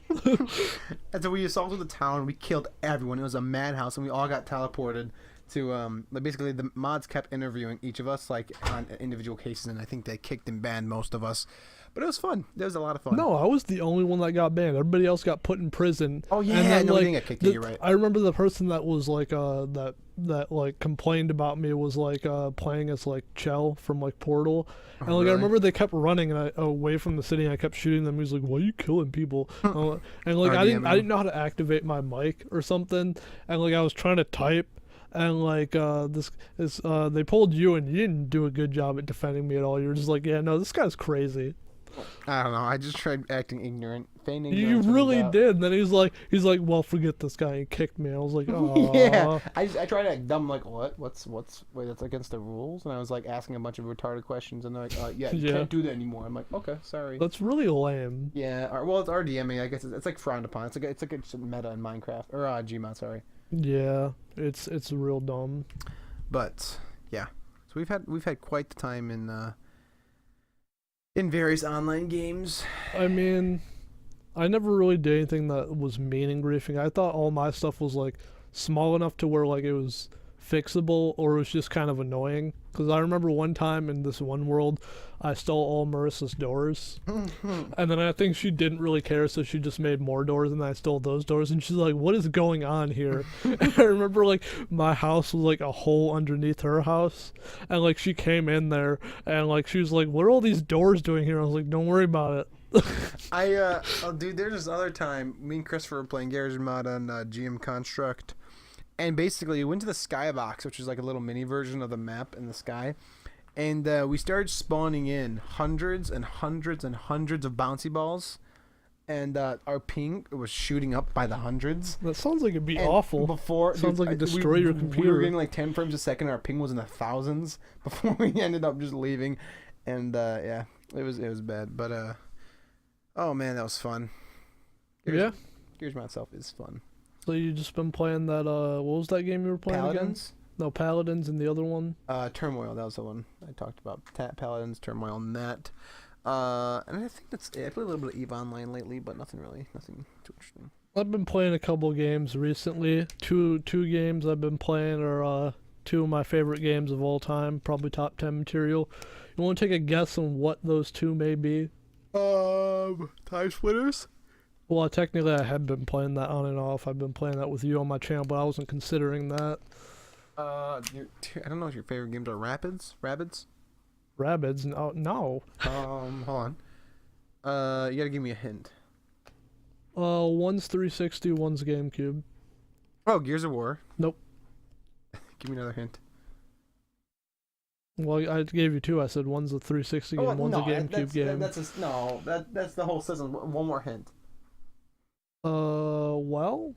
And so we assaulted the town. We killed everyone. It was a madhouse, and we all got teleported to basically the mods kept interviewing each of us like on individual cases, and I think they kicked and banned most of us. But it was fun. It was a lot of fun. No, I was the only one that got banned. Everybody else got put in prison. Oh yeah, and then, no, didn't get kicked. You're right. I remember the person that was like that like complained about me was like playing as like Chell from like Portal, and like really? I remember they kept running and away from the city, and I kept shooting them. He was like, "Why are you killing people?" And like I didn't know how to activate my mic or something, and like I was trying to type. And like they pulled you, and you didn't do a good job at defending me at all. You're just like, yeah, no, this guy's crazy. I don't know. I just tried acting ignorant, feigning ignorance. You really did. And then he's like, well, forget this guy. He kicked me. I was like, oh. Yeah. I tried to act dumb, like, what? Wait, that's against the rules? And I was like asking a bunch of retarded questions, and they're like, yeah, you can't do that anymore. I'm like, okay, sorry. That's really lame. Yeah. Well, it's RDMing. I guess it's like frowned upon. It's like a meta in Minecraft or Gmod. Sorry. Yeah, it's real dumb. But yeah, so we've had quite the time in various online games. I mean, I never really did anything that was meaning griefing. I thought all my stuff was like small enough to where like it was fixable, or it was just kind of annoying. Because I remember one time in this one world, I stole all Marissa's doors, and then I think she didn't really care, so she just made more doors, and I stole those doors. And she's like, "What is going on here?" And I remember like my house was like a hole underneath her house, and like she came in there, and like she was like, "What are all these doors doing here?" I was like, "Don't worry about it." Dude, there's this other time me and Christopher were playing Garage Mod on GM Construct. And basically, we went to the skybox, which is like a little mini version of the map in the sky. And we started spawning in hundreds and hundreds and hundreds of bouncy balls. And our ping was shooting up by the hundreds. That sounds like it'd be awful. Sounds like it'd destroy your computer. We were getting like 10 frames a second. Our ping was in the thousands before we ended up just leaving. And yeah, it was bad. But oh man, that was fun. Gears by itself is fun. So you just been playing that, what was that game you were playing Paladins? Again? No, Paladins, and the other one? Turmoil, that was the one I talked about. Paladins, Turmoil, and that. And I think that's it. I played a little bit of EVE Online lately, but nothing too interesting. I've been playing a couple games recently. Two games I've been playing are two of my favorite games of all time, probably top 10 material. You want to take a guess on what those two may be? Time Splitters? Well, technically I have been playing that on and off. I've been playing that with you on my channel, but I wasn't considering that. I don't know if your favorite games are Rabbids? Rabbids? No. Hold on. You gotta give me a hint. One's 360, one's GameCube. Oh, Gears of War. Nope. Give me another hint. Well, I gave you two. I said one's a 360 game, one's a GameCube game. That's the whole system. One more hint. Well,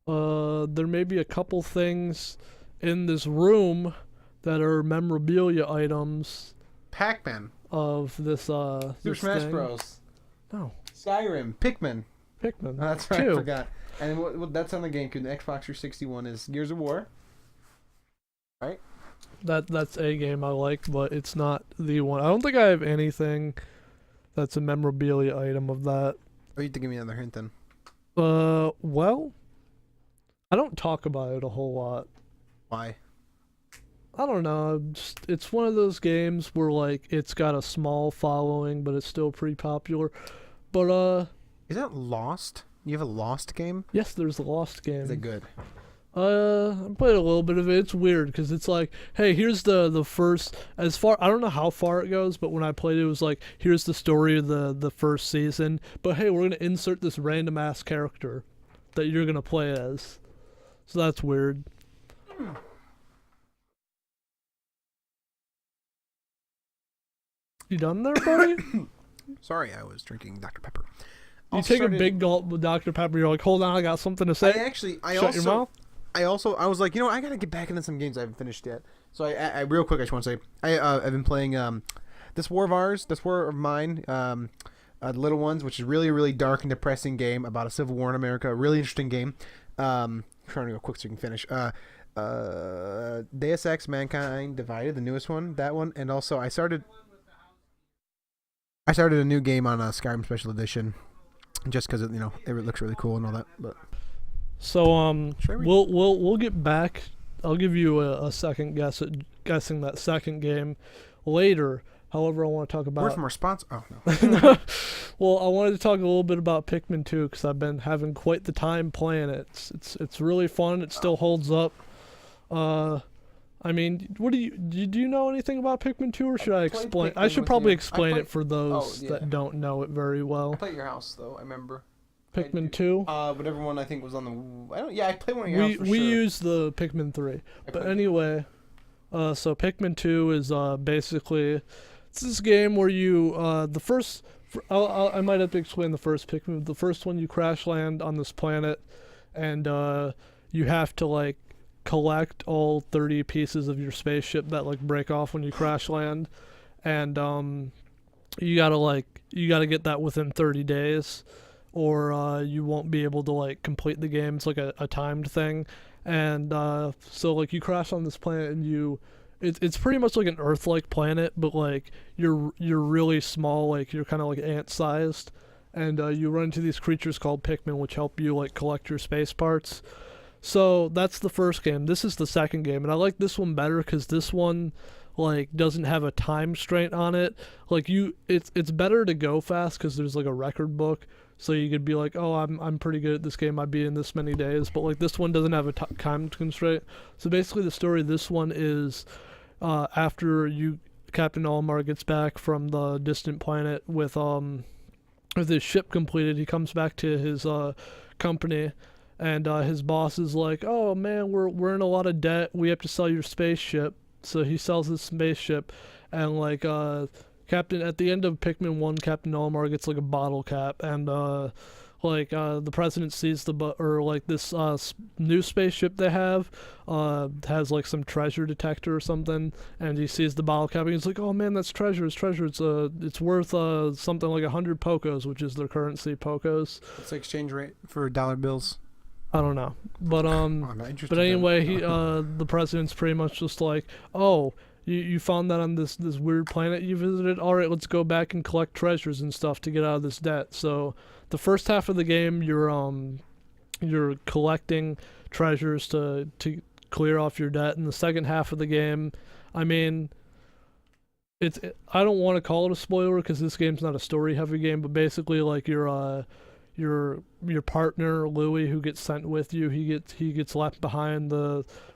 there may be a couple things in this room that are memorabilia items Pac-Man. of this Super this Smash thing. Bros. No, Skyrim. Pikmin. Pikmin. Oh, that's right. Two. I forgot. And what that's on the GameCube. The Xbox 360 one is Gears of War. Right? That's a game I like, but it's not the one. I don't think I have anything that's a memorabilia item of that. Oh, you have to give me another hint then. Well, I don't talk about it a whole lot. Why? I don't know. It's one of those games where like it's got a small following, but it's still pretty popular. But Is that Lost? You have a Lost game? yes, there's the Lost game. Is it good? I played a little bit of it. It's weird because it's like, hey, here's the first. As far I don't know how far it goes, but when I played it, it was like, here's the story of the first season. But hey, we're gonna insert this random ass character that you're gonna play as. So that's weird. You done there, buddy? Sorry, I was drinking Dr. Pepper. You take a big gulp with Dr. Pepper. You're like, hold on, I got something to say. Shut your mouth. I was like, I gotta get back into some games I haven't finished yet. So I real quick, I just want to say, I've been playing This War of Mine, The Little Ones, which is really, really dark and depressing game about a civil war in America. A really interesting game. Trying to go quick so you can finish. Deus Ex: Mankind Divided, the newest one, that one, and also I started a new game on Skyrim Special Edition, just because it looks really cool and all that. But so we'll get back. I'll give you a second guess at guessing that second game later. However, I want to talk about. Word from our sponsor. Oh no. Well, I wanted to talk a little bit about Pikmin 2 because I've been having quite the time playing it. It's really fun. It still holds up. I mean, do you know anything about Pikmin 2, or should I explain? I should probably explain it for those that don't know it very well. I played at your house though. I remember. Pikmin 2. Whatever one I think was on the. I played one at your house for we sure. used the Pikmin 3, but anyway, so Pikmin 2 is basically it's this game where you the first. I might have to explain the first Pikmin. The first one, you crash land on this planet, and you have to like collect all 30 pieces of your spaceship that like break off when you crash land, and you gotta get that within 30 days, or you won't be able to like complete the game. It's like a timed thing, and so like you crash on this planet and it's pretty much like an Earth-like planet, but like you're really small, like you're kind of like ant-sized, and you run into these creatures called Pikmin, which help you like collect your space parts. So that's the first game. This is the second game, and I like this one better because this one like doesn't have a time constraint on it. Like it's better to go fast because there's like a record book, so you could be like, oh, I'm pretty good at this game. I'd be in this many days. But like this one doesn't have a time constraint. So basically, the story of this one is after Captain Olimar gets back from the distant planet with his ship completed, he comes back to his company. And his boss is like, oh man, we're in a lot of debt. We have to sell your spaceship. So he sells his spaceship, and like at the end of Pikmin 1, Captain Olimar gets like a bottle cap, and the president sees this new spaceship they have has like some treasure detector or something, and he sees the bottle cap and he's like, oh man, that's treasure. It's treasure. It's worth something like 100 pokos, which is their currency, pokos. What's the exchange rate for dollar bills? I don't know, but anyway, he the president's pretty much just like, oh, You found that on this weird planet you visited. All right, let's go back and collect treasures and stuff to get out of this debt. So the first half of the game, you're collecting treasures to clear off your debt, and the second half of the game, I mean, I don't want to call it a spoiler because this game's not a story heavy game, but basically like your partner Louis, who gets sent with you, he gets left behind.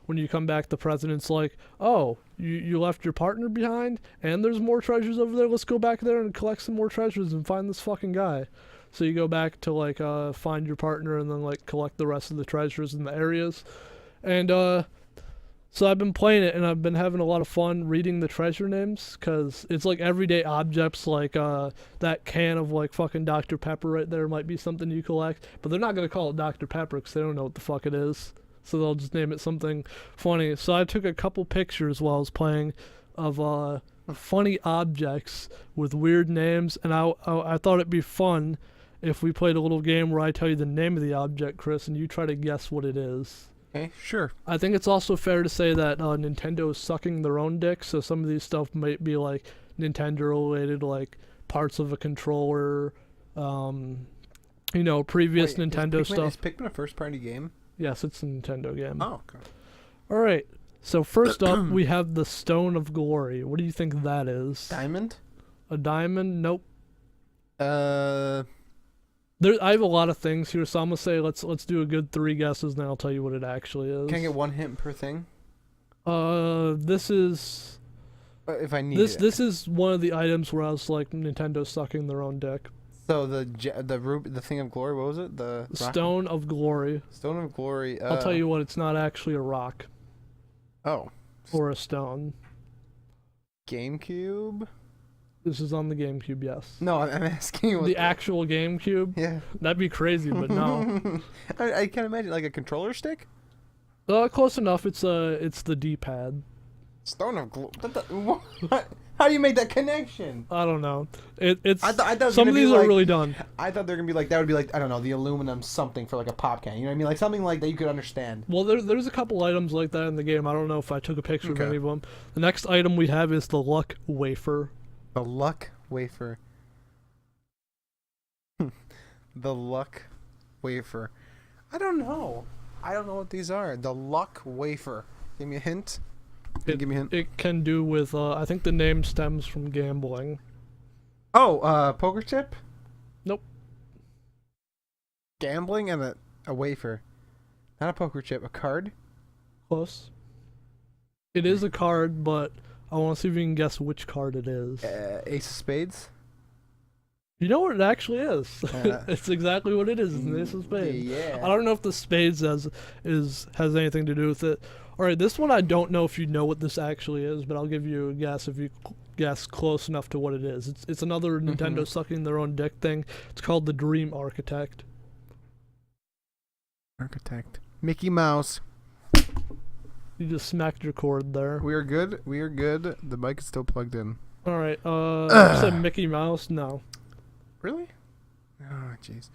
When you come back, the president's like, oh, you left your partner behind and there's more treasures over there, let's go back there and collect some more treasures and find this fucking guy. So you go back to like find your partner and then like collect the rest of the treasures in the areas. And so I've been playing it and I've been having a lot of fun reading the treasure names because it's like everyday objects, like that can of like fucking Dr. Pepper right there might be something you collect, but they're not going to call it Dr. Pepper because they don't know what the fuck it is. So they'll just name it something funny. So I took a couple pictures while I was playing of funny objects with weird names, and I thought it'd be fun if we played a little game where I tell you the name of the object, Chris, and you try to guess what it is. Okay, sure. I think it's also fair to say that Nintendo is sucking their own dick, so some of these stuff might be like Nintendo related, like parts of a controller, previous Nintendo stuff. Is Pikmin a first party game? Yes, it's a Nintendo game. Oh, okay. All right. So first up, we have the Stone of Glory. What do you think that is? Diamond? A diamond? Nope. Uh, I have a lot of things here, so I'm gonna say let's do a good 3 guesses, and then I'll tell you what it actually is. Can I get one hint per thing? This is. If I need this it. this is one of the items where I was like Nintendo sucking their own dick. So the thing of glory, what was it? The Stone of Glory. Stone of Glory. I'll tell you what, it's not actually a rock. Oh. Or a stone. GameCube? This is on the GameCube, yes. No, I'm asking you. The actual GameCube? Yeah. That'd be crazy, but no. I can't imagine, like a controller stick? Close enough. It's the D-pad. Stone of Glory. What? How do you make that connection? I don't know. It's. I thought some of these are really done. I thought they're gonna be like that would be like, I don't know, the aluminum something for like a pop can. You know what I mean? Like something like that you could understand. Well, there's a couple items like that in the game. I don't know if I took a picture of any of them. The next item we have is the Luck Wafer. The Luck Wafer. The Luck Wafer. I don't know. I don't know what these are. The Luck Wafer. Give me a hint. Give me a hint. It can do with, I think the name stems from gambling. Oh, poker chip? Nope. Gambling and a wafer. Not a poker chip, a card? Close. It is a card, but I want to see if you can guess which card it is. Ace of Spades? You know what it actually is. It's exactly what it is. It's an Ace of Spades. Yeah. I don't know if the Spades has anything to do with it. Alright, this one I don't know if you know what this actually is, but I'll give you a guess if you guess close enough to what it is. It's another Nintendo sucking their own dick thing. It's called the Dream Architect. Architect. Mickey Mouse. You just smacked your cord there. We are good. We are good. The mic is still plugged in. Alright, you said Mickey Mouse? No. Really? Oh, jeez.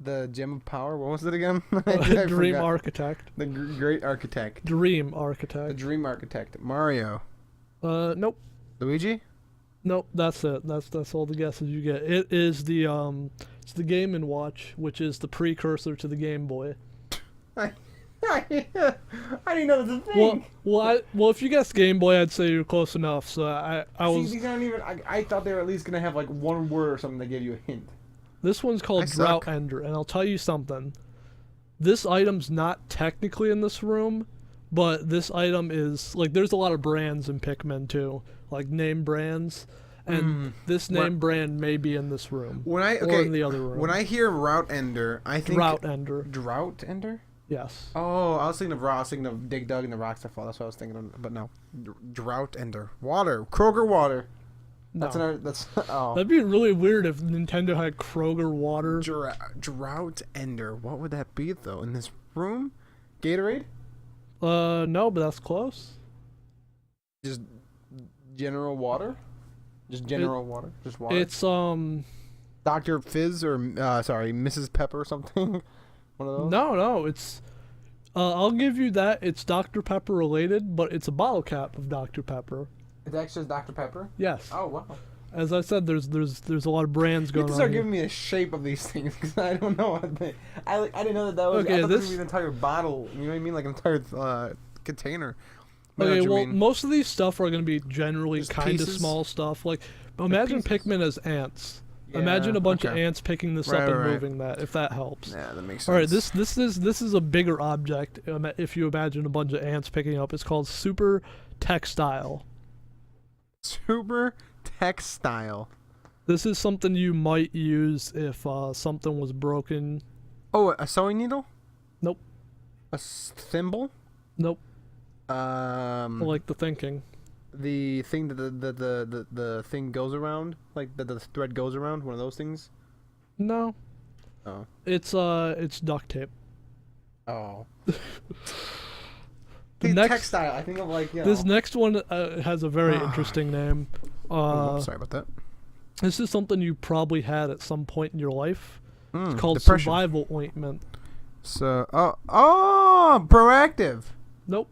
The Gem of Power. What was it again? I Dream forgot. Architect. The Great Architect. Dream Architect. The Dream Architect. Mario. Nope. Luigi. Nope. That's it. That's all the guesses you get. It is the it's the Game & Watch, which is the precursor to the Game Boy. I didn't know that was a thing. Well, if you guessed Game Boy, I'd say you're close enough. So I was. These aren't even. I thought they were at least gonna have like one word or something that gave you a hint. This one's called Drought Ender, and I'll tell you something. This item's not technically in this room, but this item is like there's a lot of brands in Pikmin too, like name brands, and this name brand may be in this room or in the other room. When I hear Route Ender, I think Drought Ender. Drought Ender. Yes. Oh, I was thinking of I was thinking of Dig Dug and the Rocks That Fall. That's what I was thinking of, but no. Drought Ender. Water. Kroger Water. No. That's oh. That'd be really weird if Nintendo had Kroger Water. Drought Ender. What would that be though? In this room? Gatorade? No, but that's close. Just general water? Just general water? Just water? It's Dr. Fizz or sorry, Mrs. Pepper or something? One of those? No, it's I'll give you that. It's Dr. Pepper related, but it's a bottle cap of Dr. Pepper. It actually is Dr. Pepper? Yes. Oh, wow. As I said, there's a lot of brands You going have to on start here. giving me the shape of these things because I don't know what they. I didn't know that was. Okay, I thought this- was an entire bottle. You know what I mean? Like an entire container. I know Okay, what you well, mean. most of these stuff are going to be generally Just kind of pieces? small stuff. Like, imagine pieces. Pikmin as ants. Yeah, Imagine a bunch of okay. ants picking this Right, up and right, right. moving that, if that helps. Yeah, that makes sense. All right, this is a bigger object. If you imagine a bunch of ants picking up, it's called super textile. Super textile. This is something you might use if something was broken. Oh, a sewing needle? Nope. A thimble? Nope. I I like the thinking. the thing that the thing goes around, like the thread goes around, one of those things. No, Oh. it's duct tape. Oh. The See, next- textile. I think of like This next one has a very interesting name. sorry about that. This is something you probably had at some point in your life. It's Mm, called depression. survival ointment. So, proactive. Nope.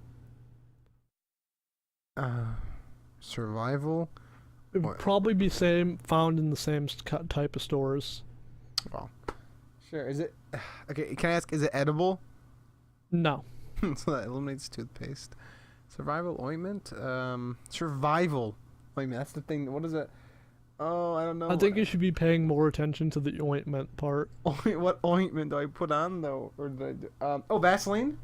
Survival. It would What? probably be found in the same type of stores. Well, sure. Is it? Okay. Can I ask? Is it edible? No. So that eliminates toothpaste. Survival ointment. Survival ointment. That's the thing. What is it? Oh, I don't know. I think you should be paying more attention to the ointment part. What ointment do I put on though? Or do I do, Vaseline.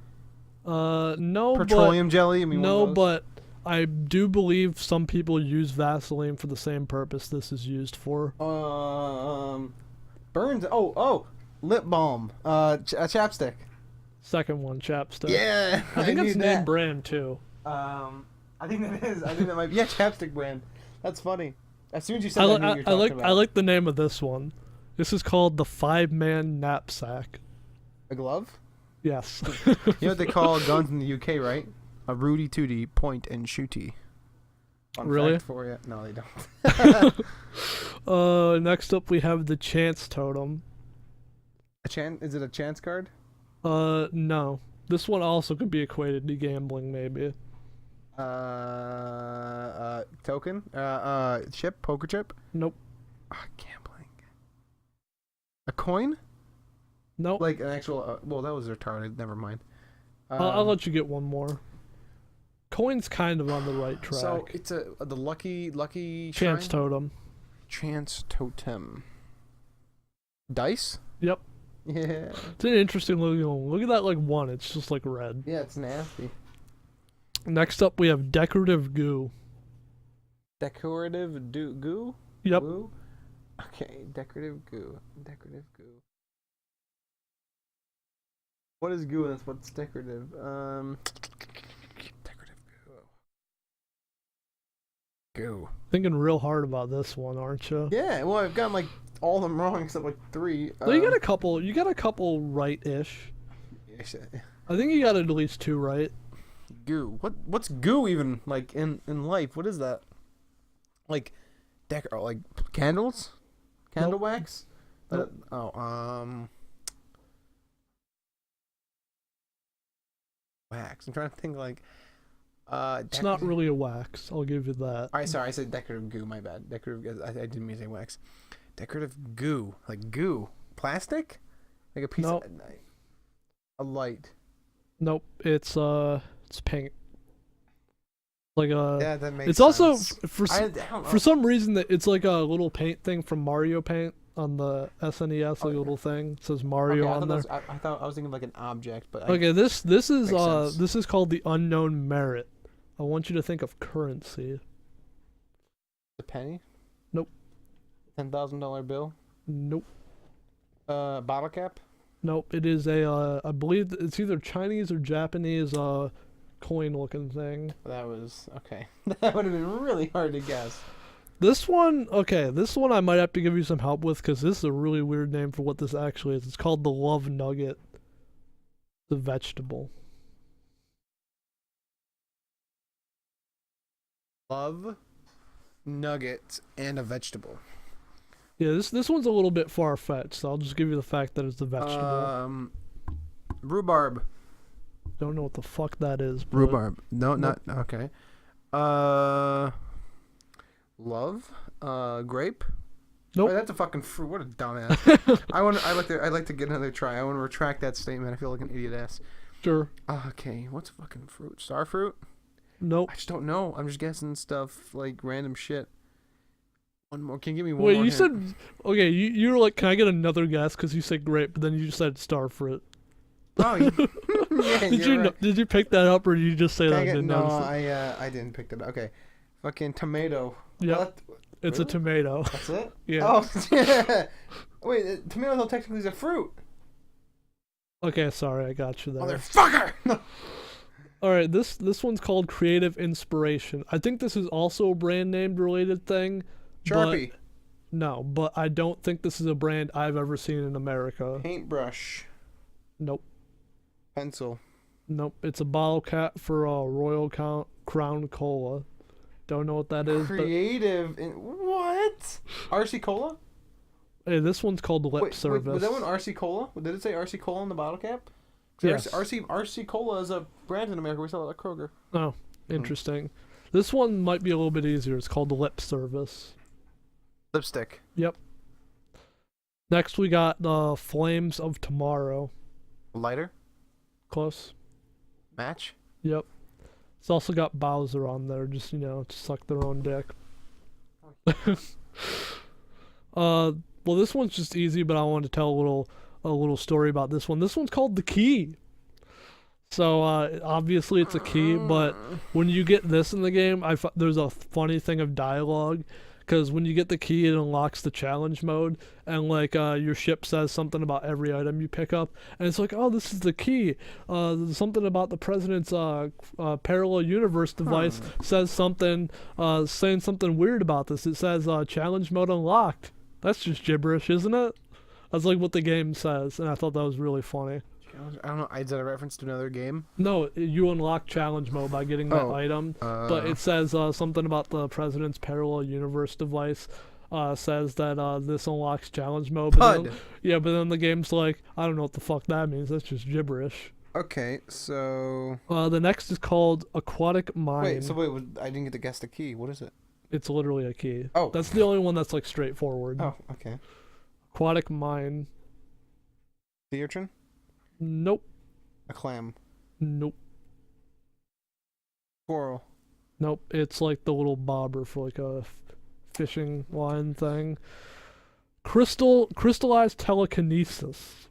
No, Petroleum jelly. I mean, but one no, of those. but I do believe some people use Vaseline for the same purpose this is used for. Burns. Oh, lip balm. Chapstick. Second one, chapstick. Yeah, I think knew it's that. name brand too. I think that is. I think that might be chapstick brand. That's funny. As soon as you said I, that, li- I knew what I, you I were like talking I about. like the name of this one. This is called the 5-man knapsack. A glove. Yes. You know what they call guns in the UK, right? A Rudy Tooty point and shooty. Fun Really? fact for you. No, they don't. Next up we have the chance totem. Is it a chance card? No. This one also could be equated to gambling, maybe. Token? Chip? Poker chip? Nope. Gambling. A coin? Nope. Like an actual. Well, that was retarded. Never mind. I'll let you get one more. Coin's kind of on the right track. So it's the lucky chance shrine? totem. Chance totem. Dice? Yep. Yeah. It's an interesting looking one. Look at that like one. It's just like red. Yeah, it's nasty. Next up we have decorative goo. Decorative goo? Yep. Glue? Okay, decorative goo. Decorative goo. What is goo and what's decorative? Decorative goo. Goo. Thinking real hard about this one, aren't you? Yeah, well, I've gotten like all of them wrong except like 3. Well, you got a couple. You got a couple right-ish. I think you got at least 2 right. Goo. What's goo even like in life? What is that? Like like candles? Candle Nope. wax? Nope. Wax. I'm trying to think like It's not really a wax. I'll give you that. Alright, sorry, I said decorative goo, my bad. Decorative I didn't mean to say wax. Decorative goo. Like goo. Plastic? Like a piece Nope. of a light. Nope. It's paint. Like Yeah, that makes it's also sense. for I don't know. for some reason that it's like a little paint thing from Mario Paint on the SNES, like a Okay. little thing. It says Mario on there. I thought I was thinking of like an object, but Okay, this is Makes sense. this is called the unknown merit. I want you to think of currency. a penny? Nope. $10,000 bill? Nope. Bottle cap? Nope. It is a I believe it's either Chinese or Japanese coin looking thing. That was okay. That would have been really hard to guess. This one, okay, this one I might have to give you some help with because this is a really weird name for what this actually is. It's called the love nugget. The vegetable. Love, nugget, and a vegetable. Yeah, this one's a little bit far fetched, so I'll just give you the fact that it's a vegetable. Rhubarb. Don't know what the fuck that is. But Rhubarb. No, Nope. not okay. Love. Grape. Nope. Oh, that's a fucking fruit. What a dumbass. I'd like to get another try. I want to retract that statement. I feel like an idiot ass. Sure. Okay, what's fucking fruit? Starfruit? Nope. I just don't know. I'm just guessing stuff like random shit. One more. Can you give me one Wait, more you hint? said okay. You were like, can I get another guess? Because you said grape, but then you just said starfruit. Oh, yeah, Did you're you right. did you pick that up or did you just say Can that? I and get, didn't no, notice it? I didn't pick that up. Okay, fucking tomato. Yep. What? It's Really? a tomato. That's it? Yeah. Oh, yeah. Wait, tomato though technically is a fruit. Okay, sorry, I got you there. Motherfucker! All right, this one's called Creative Inspiration. I think this is also a brand name related thing. Sharpie. No, but I don't think this is a brand I've ever seen in America. Paintbrush. Nope. Pencil. Nope. It's a bottle cap for Royal Crown Cola. Don't know what that is, Creative. What? RC Cola? but hey, this one's called Lip Service. Was that one RC Cola? Did it say RC Cola on the bottle cap? Yes. RC Cola is a brand in America. We sell it at Kroger. Oh, interesting. This one might be a little bit easier. It's called Lip Service. Lipstick. Yep. Next, we got Flames of Tomorrow. Lighter. Close. Match. Yep. It's also got Bowser on there, just to suck their own dick. Well, this one's just easy, but I wanted to tell a little story about this one. This one's called The Key. So obviously it's a key, but when you get this in the game, there's a funny thing of dialogue. Because when you get the key, it unlocks the challenge mode, and like your ship says something about every item you pick up, and it's like, oh, this is the key. Something about the president's parallel universe device says something, saying something weird about this. It says challenge mode unlocked. That's just gibberish, isn't it? That's like what the game says, and I thought that was really funny. I don't know. Is that a reference to another game? No, you unlock challenge mode by getting that item, but it says something about the president's parallel universe device. Says that this unlocks challenge mode. But then the game's like, I don't know what the fuck that means. That's just gibberish. Okay, so The next is called Aquatic Mine. Wait, I didn't get to guess the key. What is it? It's literally a key. Oh. That's the only one that's like straightforward. Oh, okay. Aquatic Mine. Sea urchin? Nope. A clam. Nope. Coral. Nope. It's like the little bobber for like a fishing line thing. Crystallized telekinesis.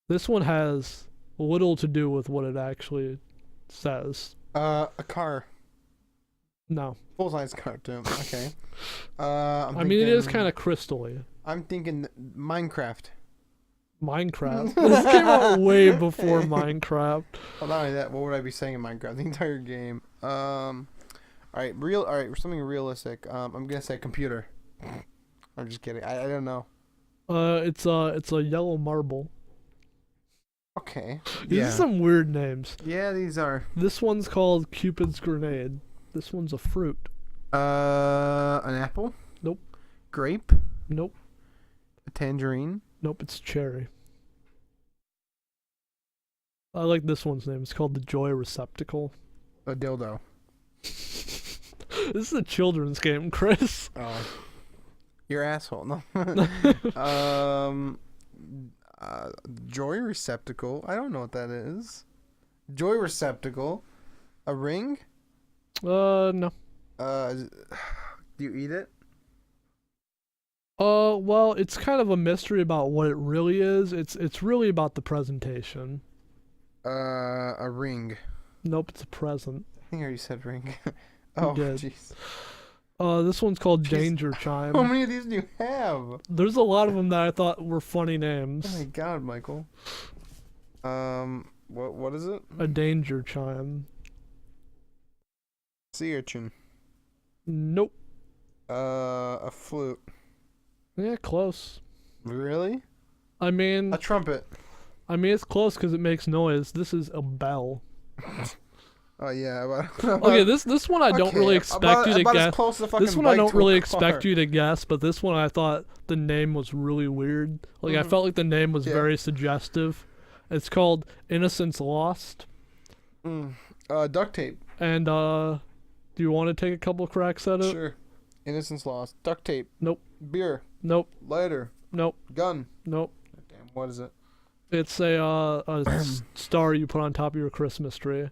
This one has little to do with what it actually says. A car. No. Full size car too. Okay. I mean, it is kind of crystally. I'm thinking Minecraft. Minecraft. This came out way before Minecraft. Well, not only that, what would I be saying in Minecraft? The entire game. All right, something realistic. I'm gonna say computer. I'm just kidding. I don't know. It's a yellow marble. Okay. These are some weird names. Yeah, these are. This one's called Cupid's Grenade. This one's a fruit. An apple? Nope. Grape? Nope. A tangerine? Nope, it's cherry. I like this one's name. It's called the Joy Receptacle. A dildo. This is a children's game, Chris. Oh. You're asshole. No. Joy receptacle. I don't know what that is. Joy receptacle. A ring? No. Do you eat it? Well, it's kind of a mystery about what it really is. It's really about the presentation. A ring. Nope, it's a present. I think I already said ring. Oh, jeez. This one's called Danger Chime. How many of these do you have? There's a lot of them that I thought were funny names. Oh my god, Michael. What is it? A Danger Chime. Sea urchin. Nope. A flute. Yeah, close. Really? I mean, A trumpet. it's close because it makes noise. This is a bell. Oh yeah. Okay, this one I don't really expect you to guess. This one I don't really expect you to guess, but this one I thought the name was really weird. Like I felt like the name was very suggestive, It's called Innocence Lost. Duct tape. And do you want to take a couple cracks at it? Sure. Innocence lost. Duct tape. Nope. Beer. Nope. Lighter. Nope. Gun. Nope. Damn. What is it? It's a star you put on top of your Christmas tree.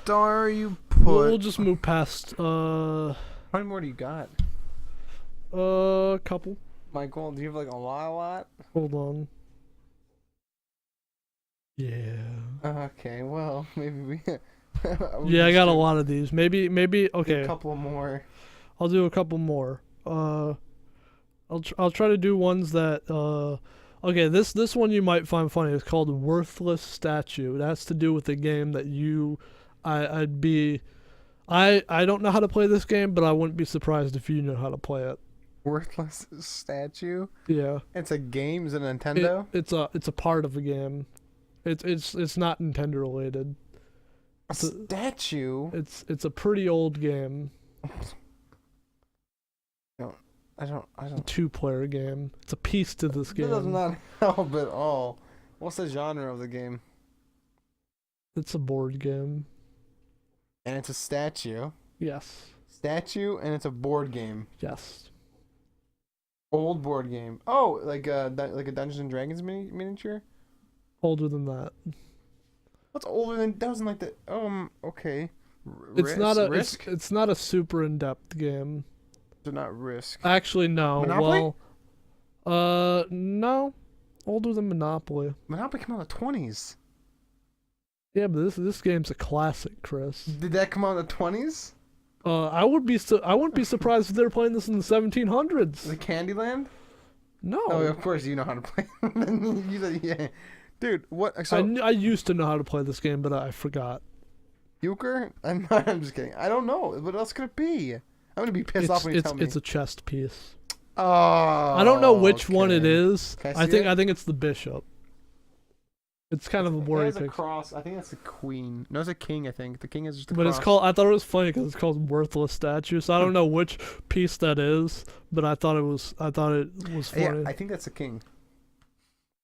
Star you put. We'll just move past How many more do you got? a couple. Michael, do you have like a lot? Hold on. Yeah. Okay, well, maybe we. Yeah, I got a lot of these. Maybe. Okay. A couple more. I'll do a couple more. I'll try to do ones that. Okay, this one you might find funny. It's called Worthless Statue. It has to do with a game that I don't know how to play this game, but I wouldn't be surprised if you know how to play it. Worthless statue. Yeah. It's a game. Is it Nintendo? It's a part of a game. It's not Nintendo related. A statue. It's a pretty old game. I don't. It's a 2-player game. It's a piece to this game. That does not help at all. What's the genre of the game? It's a board game. And it's a statue. Yes. Statue, and it's a board game. Yes. Old board game. Oh, like a Dungeons and Dragons miniature. Older than that. What's older than that? Wasn't like the okay. It's not a super in-depth game. So not Risk. Actually, no. Monopoly? Well, no. Older than Monopoly. Monopoly came out in the 20s. Yeah, but this game's a classic, Chris. Did that come out in the 20s? I wouldn't be surprised if they were playing this in the 1700s. The Candyland? No. Oh, of course you know how to play. You said, yeah. Dude, what? So, I used to know how to play this game, but I forgot. Euchre? I'm just kidding. I don't know. What else could it be? I'm going to be pissed off when you tell me. It's a chest piece. Oh. I don't know which one it is. Can I think it? it's the bishop. It's kind of a blurry picture. picture. Cross. I think that's the queen. No, it's a king, I think. The king is just a But cross. it's called. I thought it was funny because it's called Worthless Statue. So I don't know which piece that is, but I thought it was funny. Yeah, I think that's the king.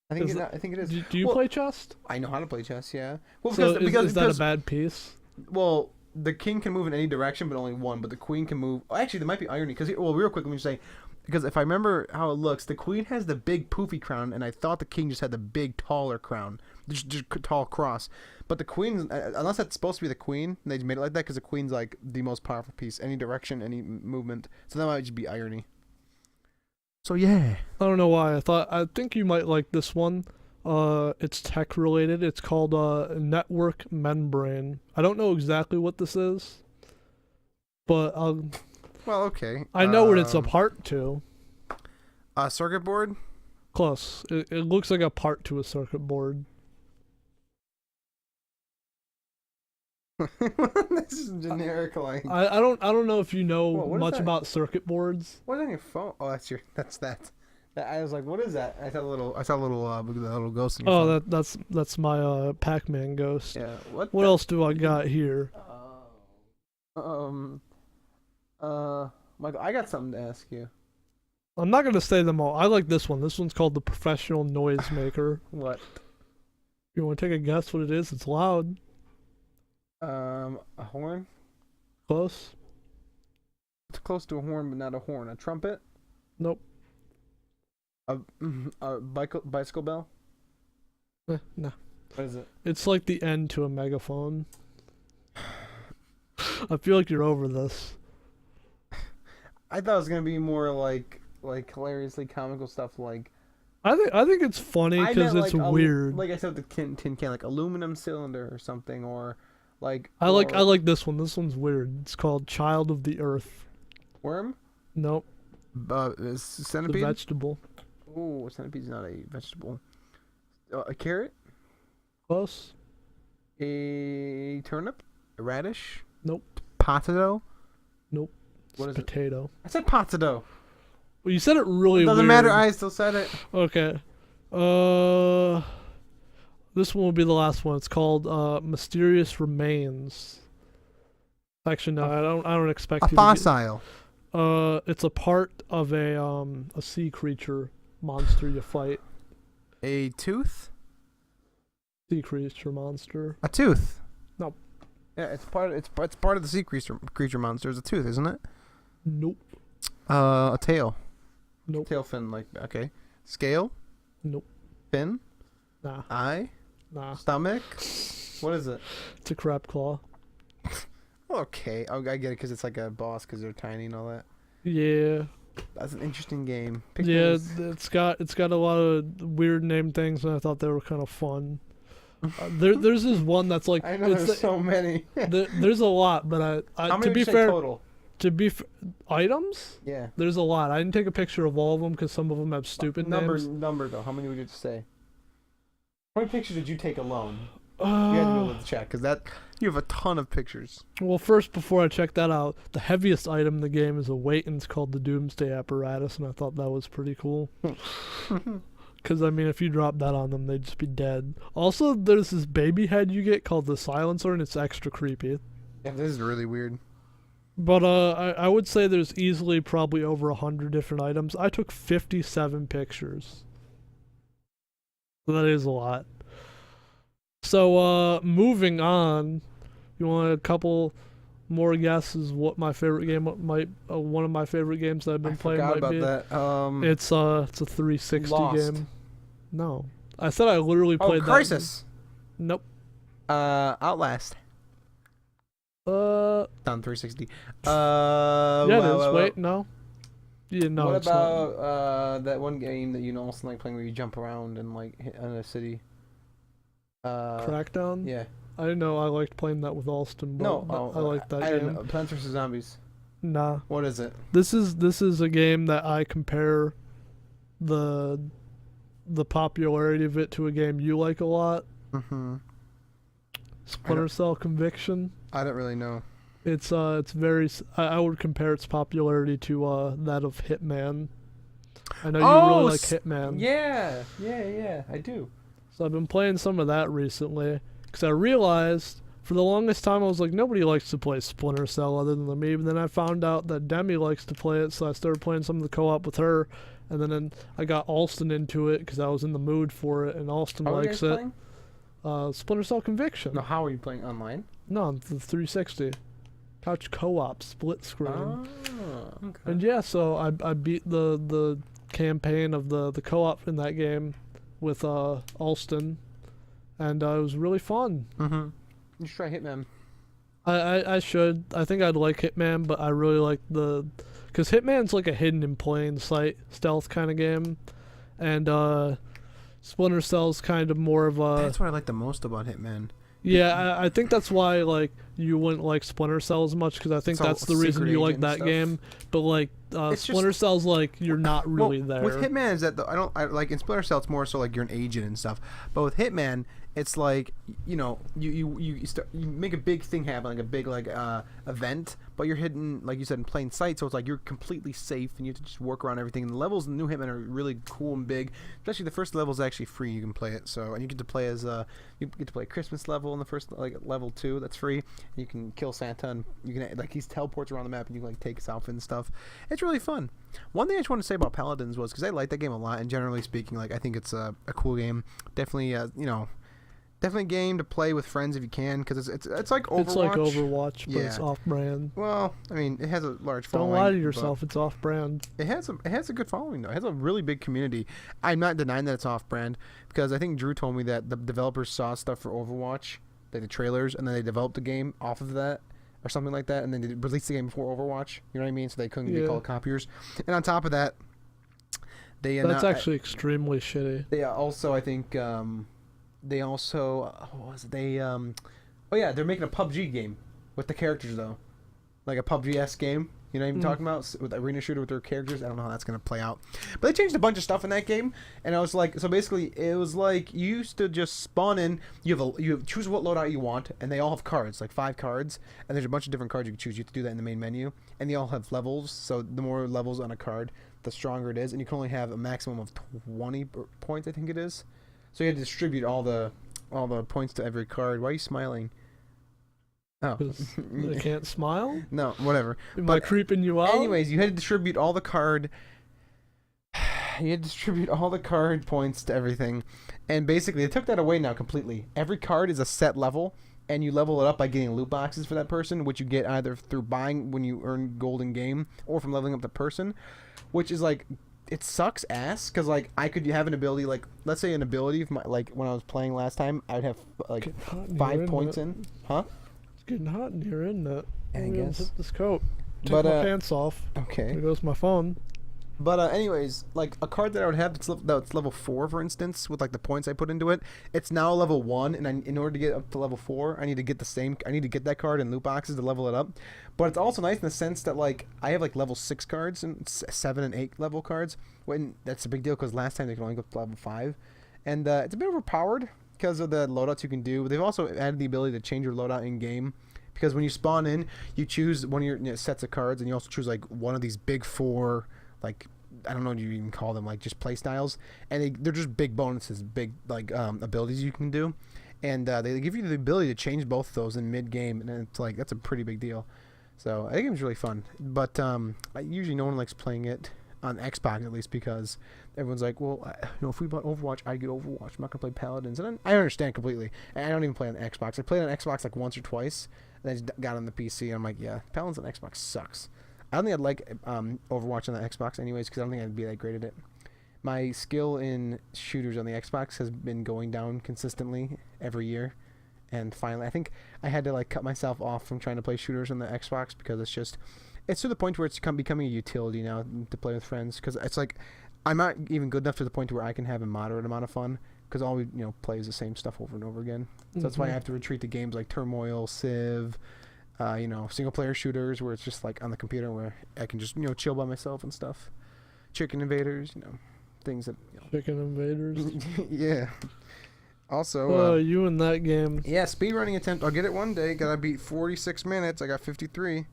I think it is. Do you play chess? I know how to play chess. Yeah. Well, because is that a bad piece? Well, the king can move in any direction, but only one. But the queen can move. Actually, there might be irony because real quick, let me just say, because if I remember how it looks, the queen has the big poofy crown, and I thought the king just had the big taller crown, just tall cross. But the queen, unless that's supposed to be the queen, and they just made it like that because the queen's like the most powerful piece, any direction, any movement. So that might just be irony. So yeah. I don't know why. I think you might like this one. It's tech related. It's called network membrane. I don't know exactly what this is, but well, okay. I know what it's a part to. A circuit board? Close. It looks like a part to a circuit board. This is generic, like. I don't know if you know Whoa, much about circuit boards. What's on your phone? Oh, that's that. I was like, what is that? I saw a little little ghost in your phone. That's my Pac-Man ghost. Yeah. What else do I got here? Michael, I got something to ask you. I'm not gonna say them all. I like this one. This one's called the Professional Noisemaker. What? You want to take a guess what it is? It's loud. A horn? Close? It's close to a horn, but not a horn. A trumpet? Nope. A bicycle bell? No. What is it? It's like the end to a megaphone. I feel like you're over this. I thought it was gonna be more like hilariously comical stuff. Like I think it's funny because it's weird. Like I said, the tin can, like aluminum cylinder or something, or like. I like this one. This one's weird. It's called Child of the Earth. Worm? Nope. Centipede? The vegetable. Oh, centipede's not a vegetable. A carrot? Close. A turnip? A radish? Nope. Potato? Nope. What is potato. It? I said potato. Well, you said it really Doesn't weird. matter. I still said it. Okay. This one will be the last one. It's called Mysterious Remains. Actually, no, I don't expect a you to fossil. it's a part of a sea creature monster you fight. A tooth? Sea creature monster. A tooth. Nope. Yeah, it's part of the sea creature monster. It's a tooth, isn't it? Nope. A tail. Nope. Tail fin, like, okay. Scale. Nope. Fin. Nah. Eye. Nah. Stomach. What is it? It's a crab claw. Okay, oh, I get it because it's like a boss because they're tiny and all that. Yeah. That's an interesting game. Yeah, it's got a lot of weird name things, and I thought they were kind of fun. There's this one that's like I know there's so many. there's a lot, but How many to would be you say fair, total? Items. Yeah. There's a lot. I didn't take a picture of all of them because some of them have stupid names. Number though. How many would you say? How many pictures did you take alone? You had to be able to check because you have a ton of pictures. Well, first, before I check that out, the heaviest item in the game is a weight, and it's called the Doomsday Apparatus, and I thought that was pretty cool. Because, I mean, if you drop that on them, they'd just be dead. Also, there's this baby head you get called the Silencer, and it's extra creepy. Yeah, this is really weird. But I would say there's easily probably over 100 different items. I took 57 pictures. So that is a lot. So, moving on, you want a couple more guesses what my favorite game one of my favorite games that I've been playing might be? I forgot about that. It's a 360 Lost. game. No. I said I literally played Crisis. that. Nope. Outlast. On 360. Yeah, it is. Wait, no. Yeah, no, what it's not. about that one game that you also like playing where you jump around and like hit in a city? Crackdown? Yeah. I didn't know I liked playing that with Alston, but I liked that game. Plants vs Zombies. Nah. What is it? This is a game that I compare the popularity of it to a game you like a lot. Mm-hmm. Splinter Cell Conviction. I don't really know. It's very. I would compare its popularity to that of Hitman. I know you really like Hitman. Yeah, I do. So I've been playing some of that recently because I realized for the longest time I was like, nobody likes to play Splinter Cell other than me. But then I found out that Demi likes to play it, so I started playing some of the co-op with her. And then I got Alston into it because I was in the mood for it, and Alston likes it. Splinter Cell Conviction. No, how are you playing online? No, on the 360. Couch co-op, split screen. Oh, okay. And yeah, so I beat the campaign of the co-op in that game with Alston, and it was really fun. Mm-hmm. You should try Hitman. I should. I think I'd like Hitman, but I really like because Hitman's like a hidden in plain sight stealth kind of game, and Splinter Cell's kind of more of a. That's what I like the most about Hitman. Yeah, I think that's why like you wouldn't like Splinter Cell as much because I think that's the reason you like that game. But like Splinter Cell's like you're not really there. With Hitman is that I like in Splinter Cell it's more so like you're an agent and stuff. But with Hitman it's like you make a big thing happen, like a big event, but you're hidden, like you said, in plain sight. So it's like you're completely safe and you have to just work around everything. And the levels in the new Hitman are really cool and big. Especially the first level is actually free. You can play it. So and you get to play as a Christmas level in the first level 2. That's free. And you can kill Santa and you can he teleports around the map and you can take his outfit and stuff. It's really fun. One thing I just want to say about Paladins was because I like that game a lot, and generally speaking, I think it's a cool game. Definitely, definitely a game to play with friends if you can, because it's like Overwatch. It's like Overwatch, but it's off-brand. Well, I mean, it has a large following. Don't lie to yourself. It's off-brand. It has a good following though. It has a really big community. I'm not denying that it's off-brand because I think Drew told me that the developers saw stuff for Overwatch, the trailers, and then they developed the game off of that. Or something like that, and then they released the game before Overwatch. You know what I mean? So they couldn't be called copiers. And on top of that, that's actually extremely shitty. They also, I think, they're making a PUBG game with the characters though, like a PUBG-esque game. You know what I'm talking about? With arena shooter with their characters. I don't know how that's going to play out. But they changed a bunch of stuff in that game. And I was like, so basically, it was like you used to just spawn in. You choose what loadout you want. And they all have cards, like 5 cards. And there's a bunch of different cards you can choose. You have to do that in the main menu. And they all have levels. So the more levels on a card, the stronger it is. And you can only have a maximum of 20 points, I think it is. So you had to distribute all the points to every card. Why are you smiling? Oh. I can't smile? No, whatever. Am I creeping you out? Anyways, you had to distribute all the card you distribute all the card points to everything, and basically they took that away now completely. Every card is a set level, and you level it up by getting loot boxes for that person, which you get either through buying when you earn gold in game, or from leveling up the person, which is like, it sucks ass, because like I could have an ability, like let's say an ability of my, like when I was playing last time, I'd have like 5 points in, huh? It's getting hot in here, isn't it? I I'm gonna guess. zip this coat. Take But, my pants off. Okay. There goes my phone. But anyways, like a card that I would have that's level 4, for instance, with like the points I put into it, it's now level 1, and in order to get up to level 4, I need to get that card in loot boxes to level it up. But it's also nice in the sense that like I have like level 6 cards and 7 and 8 level cards. When that's a big deal because last time they could only go up to level 5, and it's a bit overpowered because of the loadouts you can do. But they've also added the ability to change your loadout in game. Because when you spawn in, you choose one of your sets of cards, and you also choose like one of these big 4, like I don't know what you even call them, like just play styles, and they're just big bonuses, big like abilities you can do, and they give you the ability to change both of those in mid game, and it's like that's a pretty big deal. So I think it was really fun, but usually no one likes playing it on Xbox, at least because everyone's like, well, if we bought Overwatch, I'd get Overwatch. I'm not gonna play Paladins, and I understand completely. And I don't even play on Xbox. I played on Xbox like once or twice, and I just got on the PC. And I'm like, yeah, Paladins on Xbox sucks. I don't think I'd like Overwatch on the Xbox anyways, because I don't think I'd be that great at it. My skill in shooters on the Xbox has been going down consistently every year, and finally, I think I had to like cut myself off from trying to play shooters on the Xbox because it's to the point where it's becoming a utility now to play with friends, because it's like I'm not even good enough to the point where I can have a moderate amount of fun, because all we play is the same stuff over and over again. So that's why I have to retreat to games like Turmoil, Civ, single player shooters where it's just like on the computer where I can just chill by myself and stuff. Chicken Invaders, things that Chicken Invaders. yeah. Also, you in that game? Yeah, speedrunning attempt. I'll get it one day. Gotta beat 46 minutes. I got 53.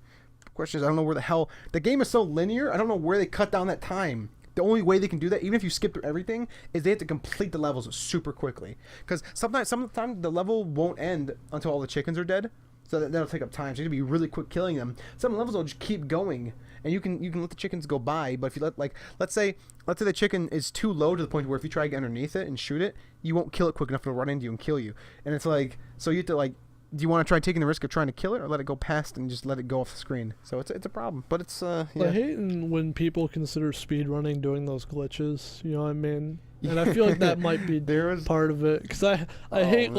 Question is, I don't know where the hell the game is so linear. I don't know where they cut down that time. The only way they can do that, even if you skip through everything, is they have to complete the levels super quickly. Because sometimes the level won't end until all the chickens are dead. So that'll take up time. So you have to be really quick killing them. Some levels will just keep going, and you can let the chickens go by. But if you let's say the chicken is too low to the point where if you try to get underneath it and shoot it, you won't kill it quick enough to run into you and kill you. And it's like, so you have to do you want to try taking the risk of trying to kill it, or let it go past and just let it go off the screen? So it's a problem. But it's yeah. I hate when people consider speedrunning doing those glitches. You know what I mean? And I feel like that might be part of it. Because I hate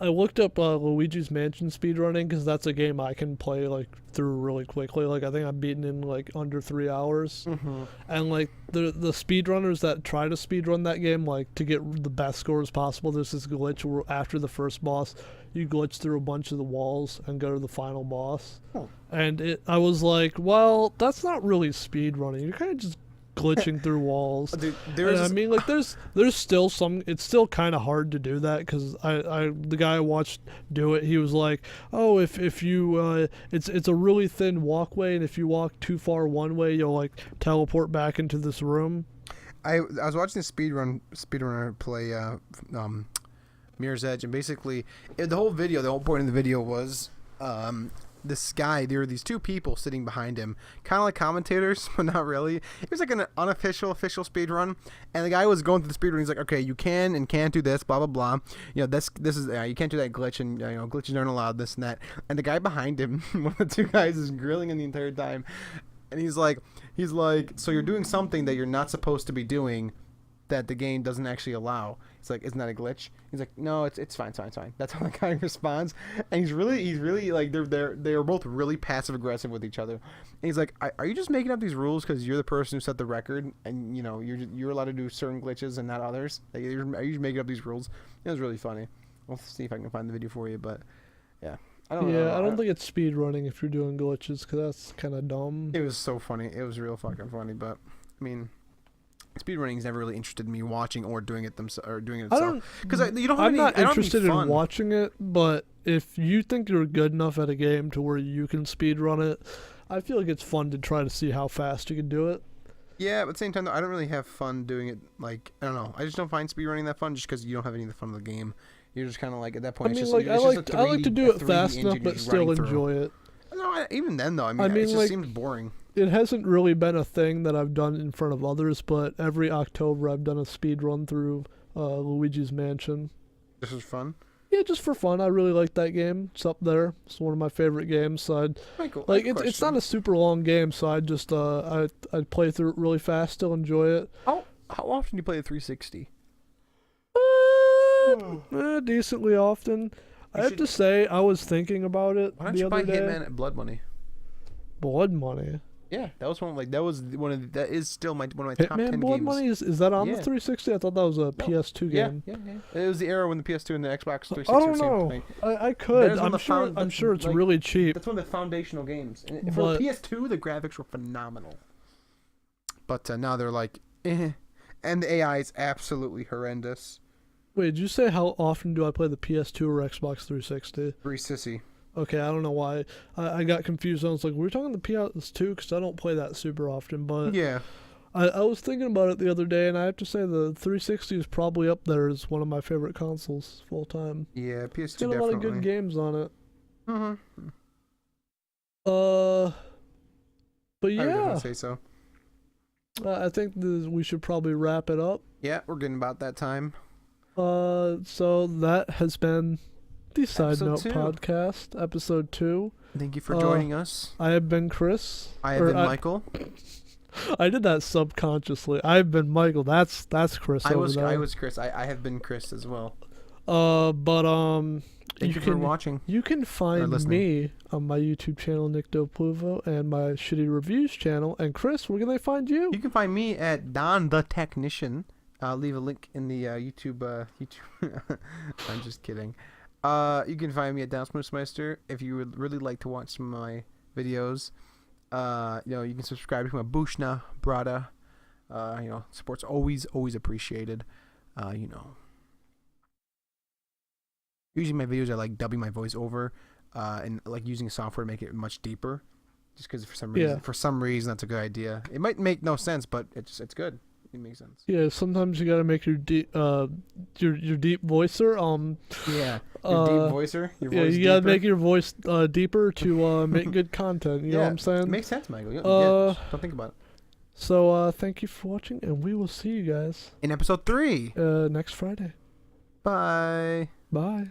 I looked up Luigi's Mansion speedrunning because that's a game I can play through really quickly. I think I'm beaten in under 3 hours. Mm-hmm. And the speedrunners that try to speedrun that game to get the best scores possible, there's this glitch where after the first boss, you glitch through a bunch of the walls and go to the final boss. Oh. And I was like, well, that's not really speedrunning. You're kind of just glitching through walls. Dude, there's still some. It's still kind of hard to do that because the guy I watched do it. He was like, oh, if you it's a really thin walkway, and if you walk too far one way, you'll teleport back into this room. I was watching a speedrunner play Mirror's Edge, and basically the whole point of the video was this guy, there were these two people sitting behind him, kind of like commentators, but not really. It was like an unofficial, official speed run, and the guy was going through the speed run. He's like, okay, you can and can't do this, blah, blah, blah. This is, you can't do that glitch, and, glitches aren't allowed, this and that. And the guy behind him, one of the two guys, is grilling him the entire time. And he's like, so you're doing something that you're not supposed to be doing that the game doesn't actually allow. It's like, isn't that a glitch? He's like, no, it's fine. That's how the guy responds. And he's really they're both really passive aggressive with each other. And he's like, are you just making up these rules because you're the person who set the record, and you're allowed to do certain glitches and not others? Are you making up these rules? It was really funny. I'll see if I can find the video for you, but yeah. I don't think it's speed running if you're doing glitches, because that's kind of dumb. It was so funny. It was real fucking funny, but I mean, speedrunning's never really interested in me watching or doing it itself. Because I'm not interested in watching it, but if you think you're good enough at a game to where you can speedrun it, I feel like it's fun to try to see how fast you can do it. Yeah, but at the same time, though, I don't really have fun doing it. I don't know. I just don't find speedrunning that fun, just because you don't have any of the fun of the game. You're just kind of at that point. I mean, I like to do it fast enough, but still enjoy it. No, No, even then though, I I mean, mean, it just like, seems boring. it hasn't really been a thing that I've done in front of others, but every October I've done a speed run through Luigi's Mansion. This is fun. Yeah, just for fun. I really like that game. It's up there. It's one of my favorite games. So Michael, like it's not a super long game, so I just I'd play through it really fast, still enjoy it. How often do you play the 360? Decently often. I have to say, I was thinking about it Why don't the you buy other day. Hitman at Blood Money? Blood Money. Yeah, that was that is still one of my top 10 Hitman Blood games. Money is that on Yeah. the 360? I thought that was a PS2 game. Yeah. It was the era when the PS2 and the Xbox 360 I were don't the same know. thing. I could. That is one I'm of the sure. found- I'm sure it's like, really cheap. That's one of the foundational games. And for But- the PS2, the graphics were phenomenal. But now they're like, and the AI is absolutely horrendous. Wait, did you say how often do I play the PS2 or Xbox 360? Very sissy. Okay, I don't know why. I got confused. I was like, we're talking the PS2 because I don't play that super often. But Yeah. I was thinking about it the other day, and I have to say the 360 is probably up there as one of my favorite consoles full time. Yeah, PS2 It's got a definitely. lot of good games on it. Mm-hmm. But I would yeah, definitely say so. I think we should probably wrap it up. Yeah, we're getting about that time. So that has been the Side Episode Note 2. Podcast, episode 2. Thank you for joining us. I have been Chris. I have or been Michael. I did that subconsciously. I've been Michael. That's Chris I over was there. Chris. I have been Chris as well. you Thank you for can watching. you can find listening. me on my YouTube channel, Nick Dopluvo, and my Shitty Reviews channel. And Chris, where can they find you? You can find me at Don the Technician. I'll leave a link in the YouTube. I'm just kidding. You can find me at Downsmoothmeister. If you would really like to watch some of my videos, you can subscribe to my Bushna Brada. Support's always appreciated. Usually my videos are like dubbing my voice over, and like using software to make it much deeper. Just because for some reason that's a good idea. It might make no sense, but it's good. It makes sense. Yeah, sometimes you gotta make your deep voicer. Yeah, your deep voicer. Your Yeah, voice you gotta deeper. make your voice deeper to make good content. You know what I'm saying? It makes sense, Michael. Uh, don't think about it. So thank you for watching, and we will see you guys In episode 3. next Friday. Bye. Bye.